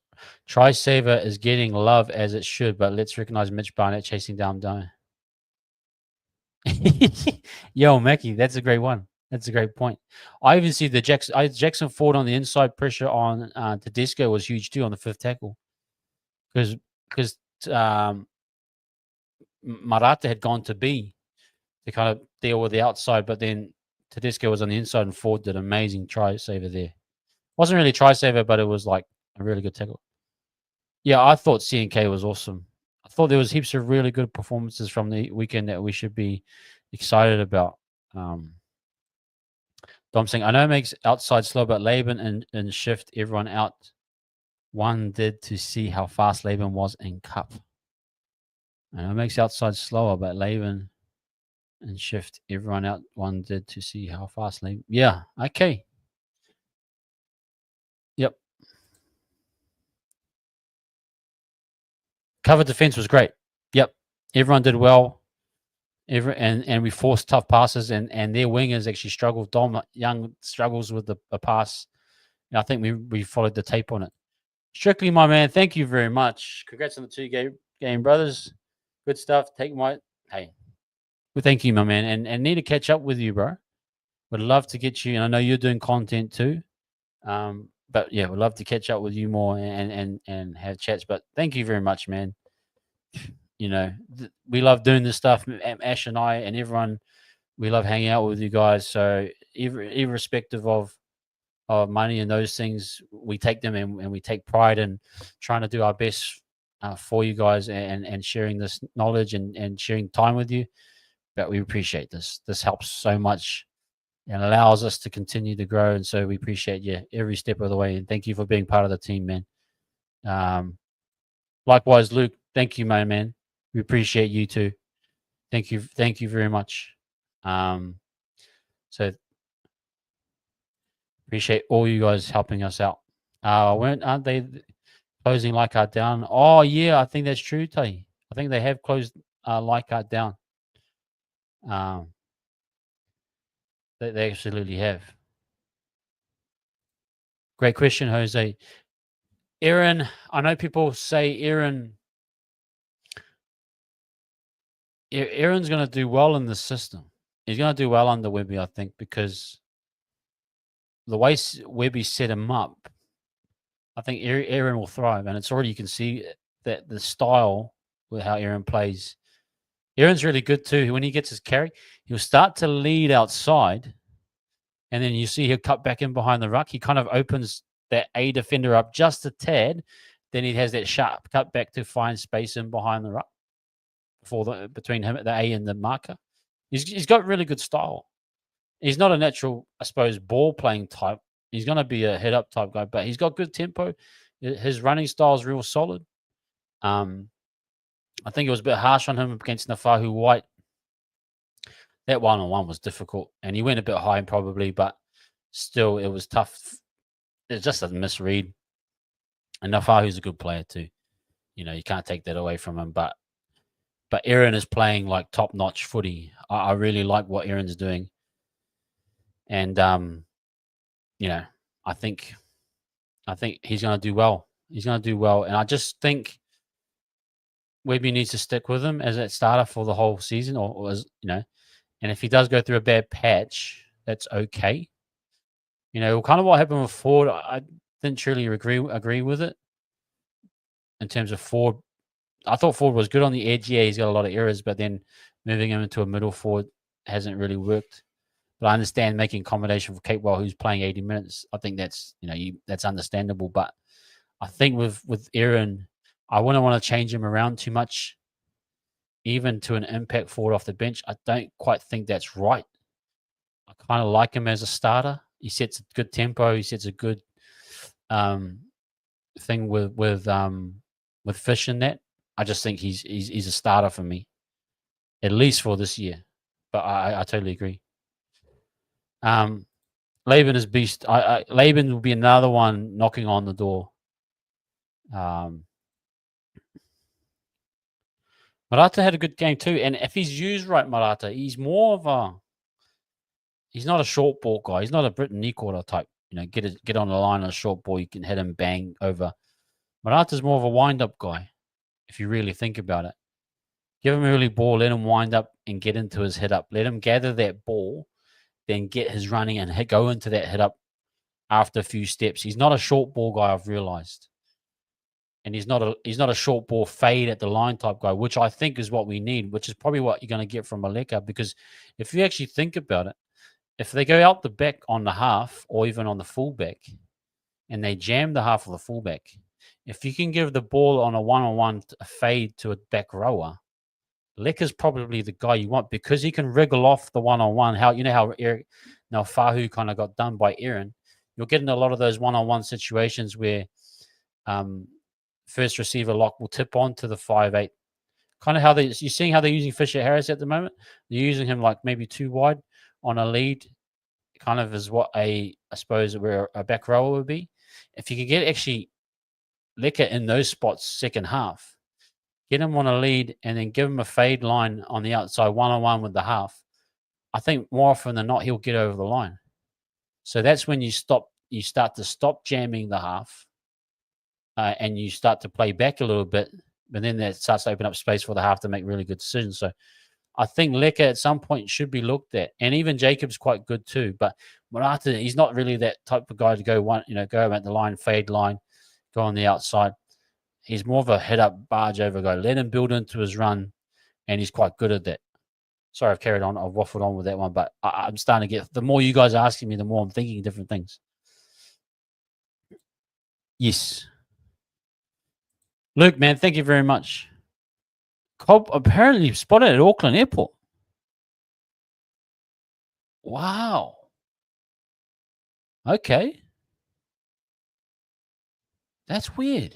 Tri-Saver is getting love as it should, but let's recognize Mitch Barnett chasing down Don. Yo, Mickey, that's a great one. That's a great point. I even see the Jackson Ford on the inside pressure on Tedesco was huge too on the 5th tackle because Marata had gone to B to kind of deal with the outside, but then Tedesco was on the inside and Ford did an amazing Tri-Saver there. Wasn't really Tri-Saver, but it was like a really good tackle. Yeah, I thought CNK was awesome. I thought there was heaps of really good performances from the weekend that we should be excited about. Dom saying, I know it makes outside slow, but Laban and shift everyone out one did to see how fast Laban was in cup. And it makes outside slower, but Laban and shift everyone out. One did to see how fast Laban. Yeah, okay. Yep. Cover defense was great. Yep. Everyone did well. And we forced tough passes, and their wingers actually struggled. Dom Young struggles with a pass. And I think we followed the tape on it. Strictly, my man, thank you very much. Congrats on the 2 game brothers. Good stuff. Hey. Well, thank you, my man. And need to catch up with you, bro. Would love to get you, and I know you're doing content too. But yeah, we'd love to catch up with you more and have chats. But thank you very much, man. You know, we love doing this stuff. Ash and I and everyone, we love hanging out with you guys. So irrespective of money and those things, we take them and we take pride in trying to do our best for you guys and sharing this knowledge and sharing time with you. But we appreciate this. This helps so much and allows us to continue to grow. And so we appreciate you every step of the way. And thank you for being part of the team, man. Likewise, Luke, thank you, my man. We appreciate you too. Thank you very much. So appreciate all you guys helping us out. Aren't they closing Leichhardt down? Oh yeah, I think that's true, Tay. I think they have closed Leichhardt down. They absolutely have. Great question, Jose. Aaron, I know people say Aaron's going to do well in the system. He's going to do well under Webby, I think, because the way Webby set him up, I think Aaron will thrive. And it's already, you can see that the style with how Aaron plays. Aaron's really good too. When he gets his carry, he'll start to lead outside. And then you see he'll cut back in behind the ruck. He kind of opens that A defender up just a tad. Then he has that sharp cut back to find space in behind the ruck between him, the A and the marker. He's got really good style. He's not a natural, I suppose, ball playing type. He's going to be a head up type guy, but he's got good tempo. His running style is real solid. I think it was a bit harsh on him against Nafahu White. That 1-on-1 was difficult, and he went a bit high probably, but still it was tough. It's just a misread. And Nafahu's a good player too. You know, you can't take that away from him, but Aaron is playing like top-notch footy. I really like what Aaron's doing. And, you know, I think he's going to do well. He's going to do well. And I just think Webby needs to stick with him as a starter for the whole season or as, you know, and if he does go through a bad patch, that's okay. You know, kind of what happened with Ford, I didn't truly agree with it in terms of Ford. I thought Ford was good on the edge. Yeah, he's got a lot of errors, but then moving him into a middle forward hasn't really worked. But I understand making accommodation for Capewell, who's playing 80 minutes. I think that's, you know, that's understandable. But I think with Aaron, I wouldn't want to change him around too much, even to an impact forward off the bench. I don't quite think that's right. I kind of like him as a starter. He sets a good tempo. He sets a good thing with Fish in that. I just think he's a starter for me, at least for this year. But I totally agree. Laban is beast. Laban will be another one knocking on the door. Marata had a good game too, and if he's used right, Marata, he's more of he's not a short ball guy. He's not a Britain Nicola type. You know, get on the line on a short ball, you can hit him bang over. Marata's more of a wind up guy, if you really think about it. Give him a early ball, let him wind up and get into his hit up. Let him gather that ball, then get his running and go into that hit up after a few steps. He's not a short ball guy, I've realized. And he's not a short ball fade at the line type guy, which I think is what we need, which is probably what you're going to get from Maleka. Because if you actually think about it, if they go out the back on the half or even on the fullback and they jam the half of the fullback, if you can give the ball on a one-on-one fade to a back rower, Leka's probably the guy you want because he can wriggle off the one-on-one. How Eric Fahu kind of got done by Aaron. You're getting a lot of those one-on-one situations where first receiver lock will tip on to the 5'8". Kind of how you're seeing how they're using Fisher Harris at the moment. They're using him like maybe too wide on a lead, kind of is what I suppose where a back rower would be. If you could get actually Lecker in those spots second half, get him on a lead and then give him a fade line on the outside one-on-one with the half, I think more often than not he'll get over the line. So that's when you start to stop jamming the half, and you start to play back a little bit, but then that starts to open up space for the half to make really good decisions. So I think Lecker at some point should be looked at, and even Jacob's quite good too. But Murata, he's not really that type of guy to go at the line, fade line, go on the outside. He's more of a head up, barge over guy. Let him build into his run, and he's quite good at that. Sorry, I've carried on. I've waffled on with that one, but I'm starting to get. The more you guys are asking me, the more I'm thinking different things. Yes, Luke, man, thank you very much. Cobb apparently spotted at Auckland Airport. Wow. Okay. That's weird.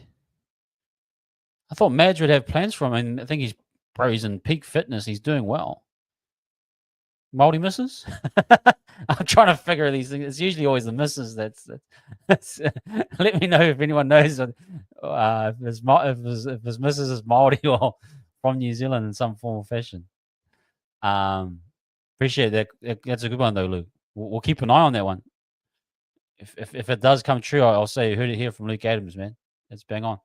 I thought Madge would have plans for him, and I think he's in peak fitness. He's doing well. Multi misses? I'm trying to figure these things. It's usually always the misses. That's let me know if anyone knows if his misses is Maori or from New Zealand in some form or fashion. Appreciate that. That's a good one though, Luke. We'll keep an eye on that one. If it does come true, I'll say you heard it here from Luke Adams, man. That's bang on.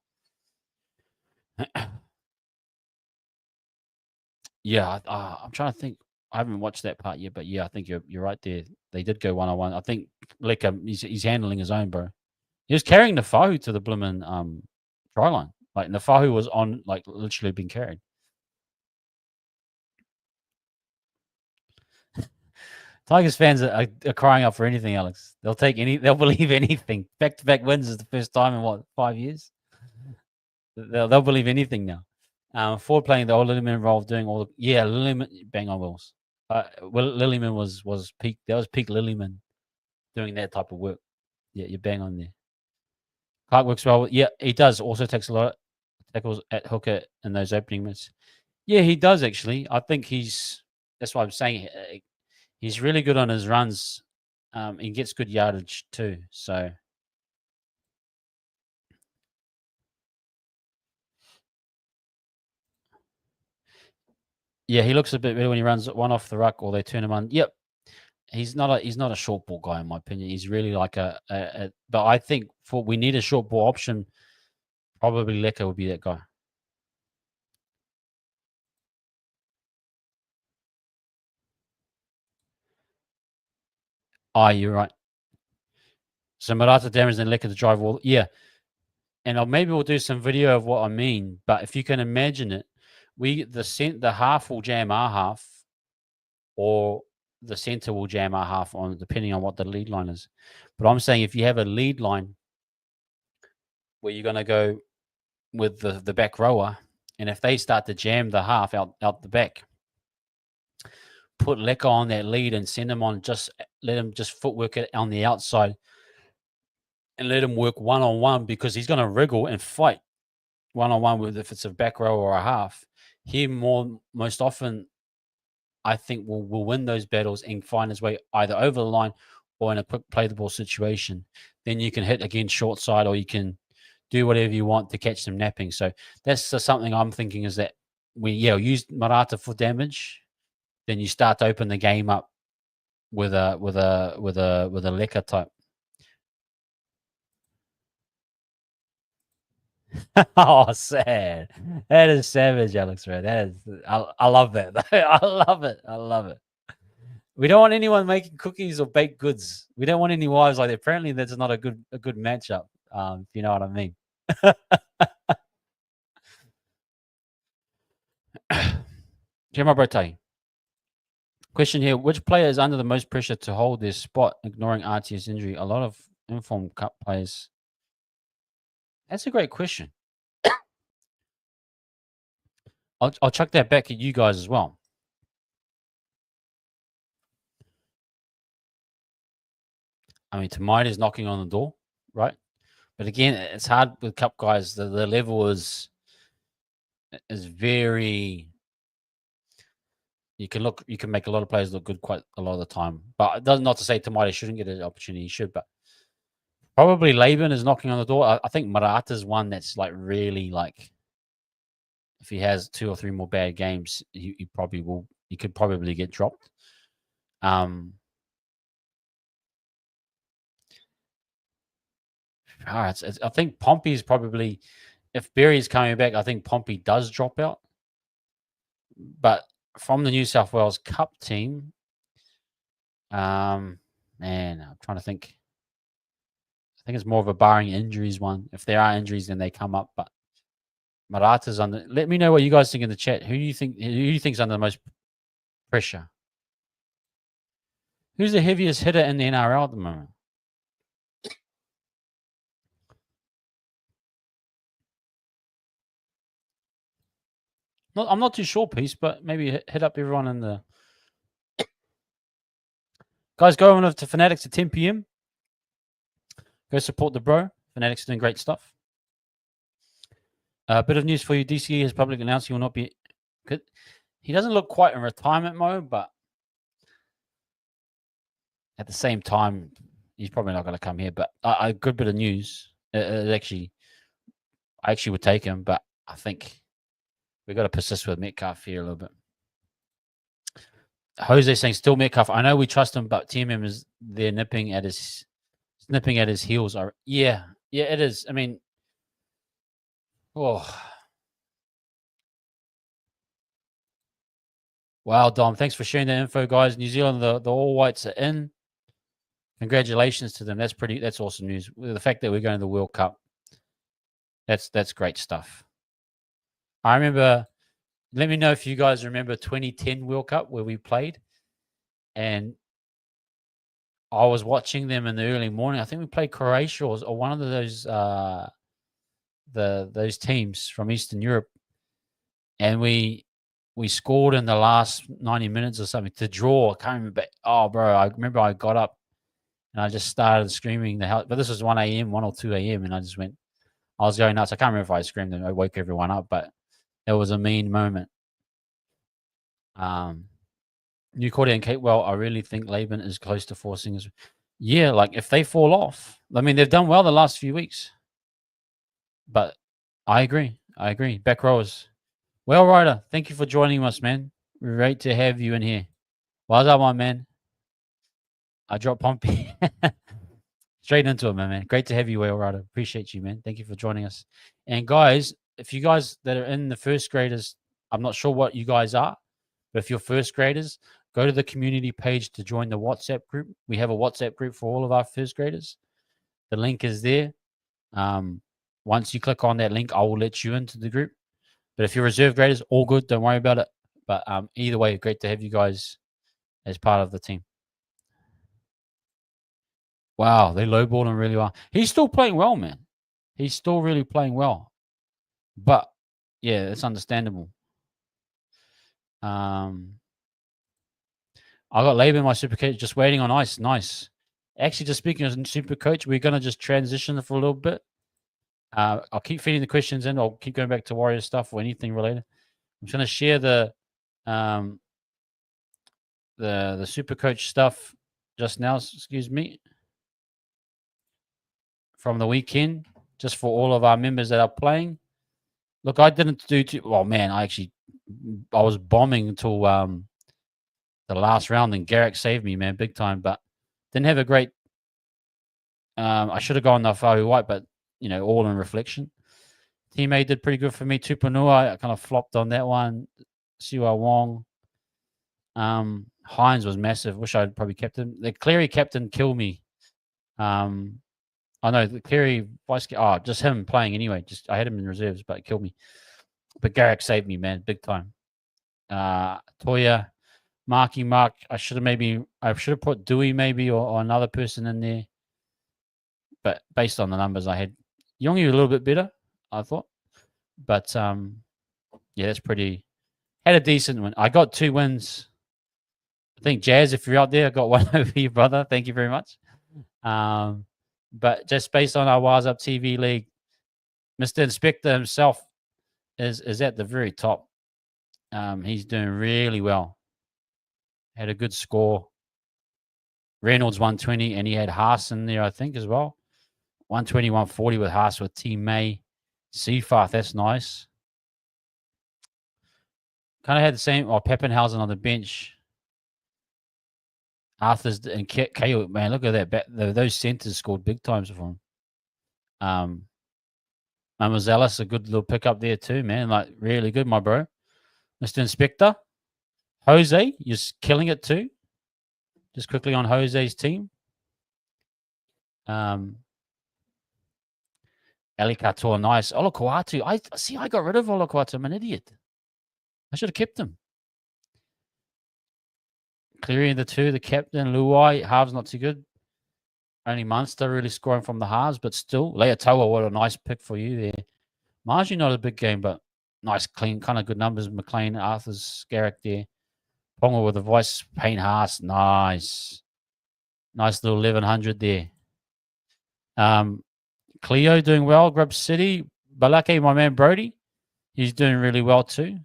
Yeah, I'm trying to think. I haven't watched that part yet, but yeah, I think you're right there. They did go 1-on-1. I think like he's handling his own, bro. He was carrying Nafahu to the bloomin' try line. Like Nafahu was on, like literally being carried. Tigers fans are crying out for anything, Alex. They'll believe anything. Back-to-back wins is the first time in 5 years. They'll believe anything now. Forward playing the old Lillyman involved doing all the Lillyman bang on Wills. Lillyman was peak. That was peak Lillyman doing that type of work. Yeah, you're bang on there. Clark works well. Yeah, he does. Also takes a lot of tackles at hooker in those opening minutes. Yeah, he does actually. I think that's why I'm saying he's really good on his runs. He gets good yardage too. So yeah, he looks a bit better when he runs one off the ruck or they turn him on. Yep. He's not a short ball guy in my opinion. He's really like but I think we need a short ball option. Probably Lecker would be that guy. You're right. So Murata damage and Lecker to drive wall. Yeah. And maybe we'll do some video of what I mean. But if you can imagine it, the half will jam our half, or the center will jam our half on depending on what the lead line is. But I'm saying if you have a lead line where you're going to go with the back rower, and if they start to jam the half out the back, put Lecker on that lead and send him on. Just let him just footwork it on the outside, and let him work one-on-one because he's going to wriggle and fight one-on-one with if it's a back row or a half. He most often, I think, will win those battles and find his way either over the line or in a quick play the ball situation. Then you can hit again short side, or you can do whatever you want to catch them napping. So that's something I'm thinking is that we use Murata for damage. Then you start to open the game up with a Lecker type. Oh, sad. That is savage, Alex. Right? That is. I love that. I love it. I love it. We don't want anyone making cookies or baked goods. We don't want any wives like that. Apparently, that's not a good matchup. If you know what I mean. Gemma Brete. Question here: which player is under the most pressure to hold their spot, ignoring RTS injury? A lot of informed cup players. That's a great question. I'll chuck that back at you guys as well. I mean, Tamaida is knocking on the door, right? But again, it's hard with cup guys. The level is very. You can make a lot of players look good quite a lot of the time. But it doesn't, not to say Tamari shouldn't get an opportunity. He should, but probably Laban is knocking on the door. I think Marata's one that's like really like. If he has 2 or 3 more bad games, he probably will. He could probably get dropped. I think Pompey is probably, if Berry's coming back, I think Pompey does drop out. But from the New South Wales Cup team, man, I'm trying to think. I think it's more of a barring injuries one. If there are injuries, then they come up. But Marata's under. Let me know what you guys think in the chat. Who do you think's under the most pressure? Who's the heaviest hitter in the NRL at the moment? I'm not too sure, Peace, but maybe hit up everyone in the. Guys, go on over to Fanatics at 10 p.m. Go support the bro. Fanatics doing great stuff. A bit of news for you. DCE has publicly announced he will not be. He doesn't look quite in retirement mode, but at the same time, he's probably not going to come here. But a good bit of news. I actually would take him, but I think we've got to persist with Metcalf here a little bit. Jose saying still Metcalf. I know we trust him, but TMM is there nipping at his heels. Yeah, it is. I mean, oh. Wow, Dom. Thanks for sharing that info, guys. New Zealand, the All Whites are in. Congratulations to them. That's awesome news. The fact that we're going to the World Cup, that's great stuff. I remember, let me know if you guys remember 2010 World Cup where we played. And I was watching them in the early morning. I think we played Croatia or one of those teams from Eastern Europe. And we scored in the last 90 minutes or something to draw. I can't remember. Oh, bro, I remember I got up and I just started screaming the hell. But this was 1 a.m., 1 or 2 a.m. And I was going nuts. I can't remember if I screamed and I woke everyone up, but it was a mean moment. New Cordy and Kate, well, I really think Laban is close to forcing us. Yeah, like if they fall off, I mean, they've done well the last few weeks. But I agree. Back rowers. Well, Ryder, thank you for joining us, man. Great to have you in here. What's up, my man? I dropped Pompey. Straight into it, man. Great to have you, Whale Rider. Appreciate you, man. Thank you for joining us. And guys, if you guys that are in the first graders, I'm not sure what you guys are, but if you're first graders, go to the community page to join the WhatsApp group. We have a WhatsApp group for all of our first graders. The link is there. Once you click on that link, I will let you into the group. But if you're reserve graders, all good. Don't worry about it. But either way, great to have you guys as part of the team. Wow, they lowballed him really well. He's still playing well, man. He's still really playing well. But, yeah, it's understandable. I got Laban, my super coach, just waiting on ice. Nice. Actually, just speaking as a super coach, we're going to just transition for a little bit. I'll keep feeding the questions in. I'll keep going back to Warrior stuff or anything related. I'm just going to share the super coach stuff just now, excuse me, from the weekend, just for all of our members that are playing. Look, I didn't do too well, man. I was bombing until the last round, and Garrick saved me, man, big time. But didn't have a great. I should have gone the Fahu White, but all in reflection. Teammate did pretty good for me. Tupanua, I kind of flopped on that one. Siwa Wong. Hines was massive. Wish I'd probably kept him. The Cleary captain killed me. I know the Cleary vice. Oh, just him playing anyway. I had him in reserves, but it killed me. But Garrick saved me, man, big time. Toya, Mark. I should have put Dewey maybe or another person in there. But based on the numbers I had, Yongi was a little bit better, I thought. But yeah, that's pretty. Had a decent one. I got 2 wins. I think Jazz, if you're out there, I got one over you, brother. Thank you very much. But just based on our Wise Up TV League, Mr. Inspector himself is at the very top. He's doing really well. Had a good score. Reynolds 120, and he had Haas in there, I think, as well. 120, 140 with Haas with Team May. Seafarth, that's nice. Kind of had the same. Peppenhausen on the bench. Arthur's and Kale, man, look at that. Those centers scored big times for him. Mamozelis, a good little pickup there too, man. Like, really good, my bro. Mr. Inspector. Jose, you're killing it too. Just quickly on Jose's team. Ali Katoa, nice. Olokwatu. I got rid of Olokwatu. I'm an idiot. I should have kept him. Clearing the two, the captain, Luai. Halves not too good. Only Munster really scoring from the halves, but still. Leotoa, what a nice pick for you there. Margie, not a big game, but nice, clean, kind of good numbers. McLean, Arthur's, Garrick there. Ponga with the voice. Payne Haas, nice. Nice little 1100 there. Cleo doing well. Grub City. Balake, my man Brody. He's doing really well too.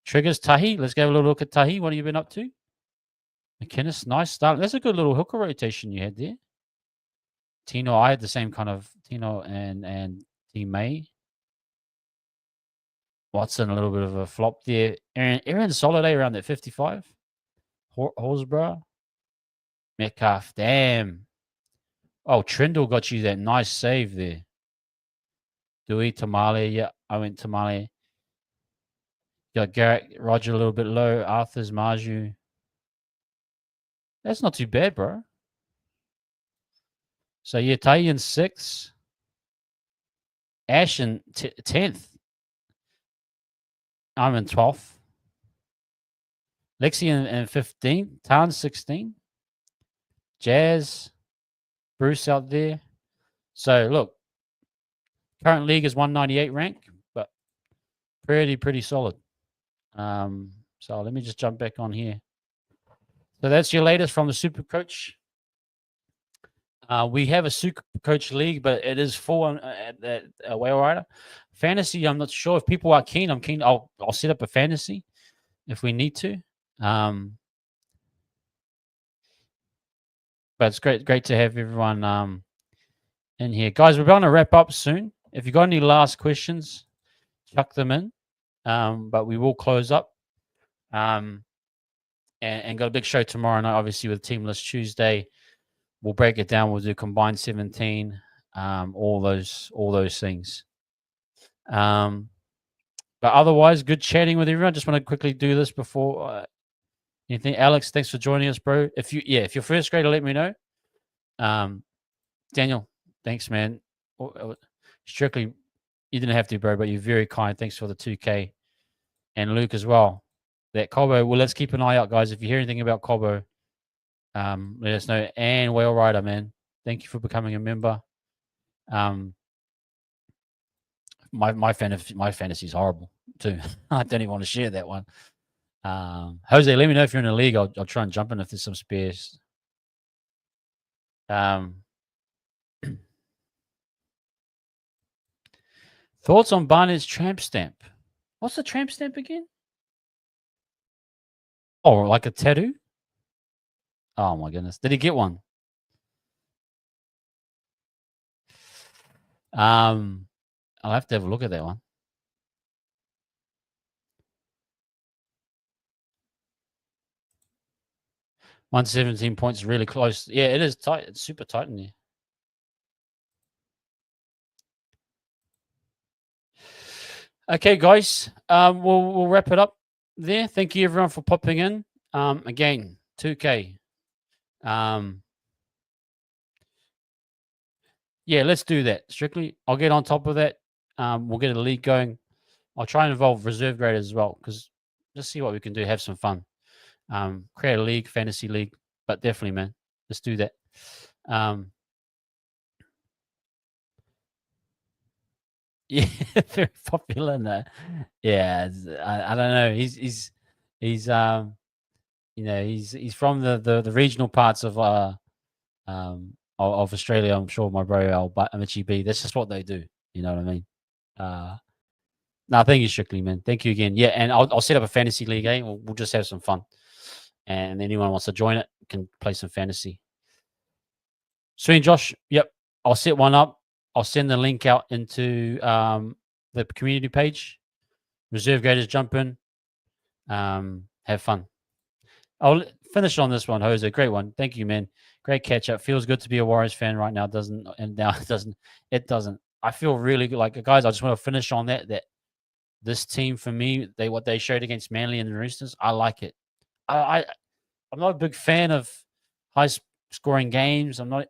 Triggers, Tahi. Let's go have a little look at Tahi. What have you been up to? McInnes, nice start. That's a good little hooker rotation you had there. Tino, I had the same kind of Tino and Team May. Watson, a little bit of a flop there. Aaron Soliday around that 55. Horsburgh. Metcalf, damn. Oh, Trindle got you that nice save there. Dewey, Tamale, yeah, I went Tamale. Got Garrett, Roger a little bit low. Arthur's, Marju. That's not too bad, bro. So, yeah, Tahi in 6th. Ash in 10th. I'm in 12th. Lexi in 15th. Town 16. Jazz. Bruce out there. So, look. Current league is 198 rank, but pretty solid. So, let me just jump back on here. So, that's your latest from the Super Coach. We have a Super Coach league, but it is full on at Whale Rider. Fantasy, I'm not sure if people are keen. I'm keen. I'll set up a fantasy if we need to. But it's great to have everyone in here, guys. We're going to wrap up soon. If you got any last questions, chuck them in. But we will close up. And got a big show tomorrow night, obviously with Team List Tuesday. We'll break it down. We'll do combined 17, all those things. But otherwise, good chatting with everyone. Just want to quickly do this before anything. Alex, thanks for joining us, bro. If you're first grader, let me know. Daniel, thanks, man. Strictly, you didn't have to, bro, but you're very kind. Thanks for the 2K. And Luke as well. That Cobo, well, let's keep an eye out, guys. If you hear anything about Cobo, let us know. And Whale Rider, man, thank you for becoming a member. My fantasy is horrible too. I don't even want to share that one. Jose, let me know if you're in a league. I'll try and jump in if there's some spares. Thoughts on Barnett's tramp stamp? What's the tramp stamp again? Oh, like a tattoo? Oh my goodness. Did he get one? I'll have to have a look at that one. $117 points, really close. Yeah, it is tight. It's super tight in there. Okay, guys. We'll wrap it up there. Thank you everyone for popping in. Again, 2K. Yeah, let's do that. Strictly, I'll get on top of that. We'll get a league going. I'll try and involve reserve graders as well, because just see what we can do. Have some fun. Create a league, fantasy league. But definitely, man, let's do that. Yeah, very popular in that. Yeah, I don't know. He's he's from the regional parts of of Australia. I'm sure my bro Al Amici B. That's just what they do. You know what I mean? No, thank you, Strictly, man. Thank you again. Yeah, and I'll set up a fantasy league. We'll just have some fun, and anyone wants to join it can play some fantasy. Sweet, Josh. Yep, I'll set one up. I'll send the link out into the community page. Reserve graders, jump in. Have fun. I'll finish on this one, Jose. Great one. Thank you, man. Great catch up. Feels good to be a Warriors fan right now. Doesn't and now it doesn't. It doesn't. I feel really good. Like guys, I just want to finish on that. That this team for me, what they showed against Manly and the Roosters, I like it. I'm not a big fan of high scoring games. I'm not,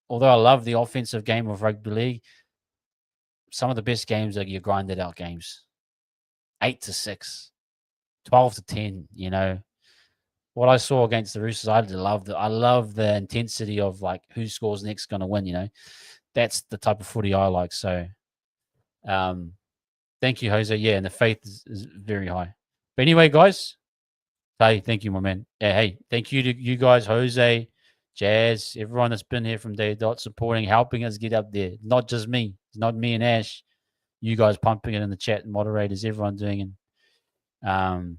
although I love the offensive game of rugby league. Some of the best games are your grinded out games, 8-6, 12-10. You know what I saw against the Roosters, I love the intensity of like who scores next going to win. You know, that's the type of footy I like. So, thank you, Jose. Yeah, and the faith is very high. But anyway, guys, hey, thank you, my man. Yeah, hey, thank you to you guys, Jose, Jazz, everyone that's been here from day dot, supporting, helping us get up there. Not just me. It's not me and Ash. You guys pumping it in the chat, moderators, everyone doing it. And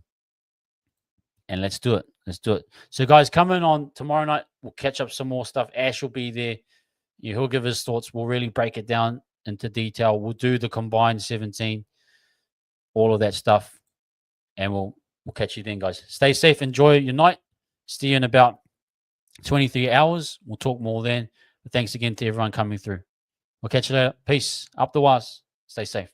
let's do it. Let's do it. So, guys, coming on tomorrow night, we'll catch up some more stuff. Ash will be there. He'll give his thoughts. We'll really break it down into detail. We'll do the combined 17, all of that stuff, and we'll catch you then, guys. Stay safe. Enjoy your night. See you in about 23 hours. We'll talk more then. But thanks again to everyone coming through. We'll catch you later. Peace. Up the wires. Stay safe.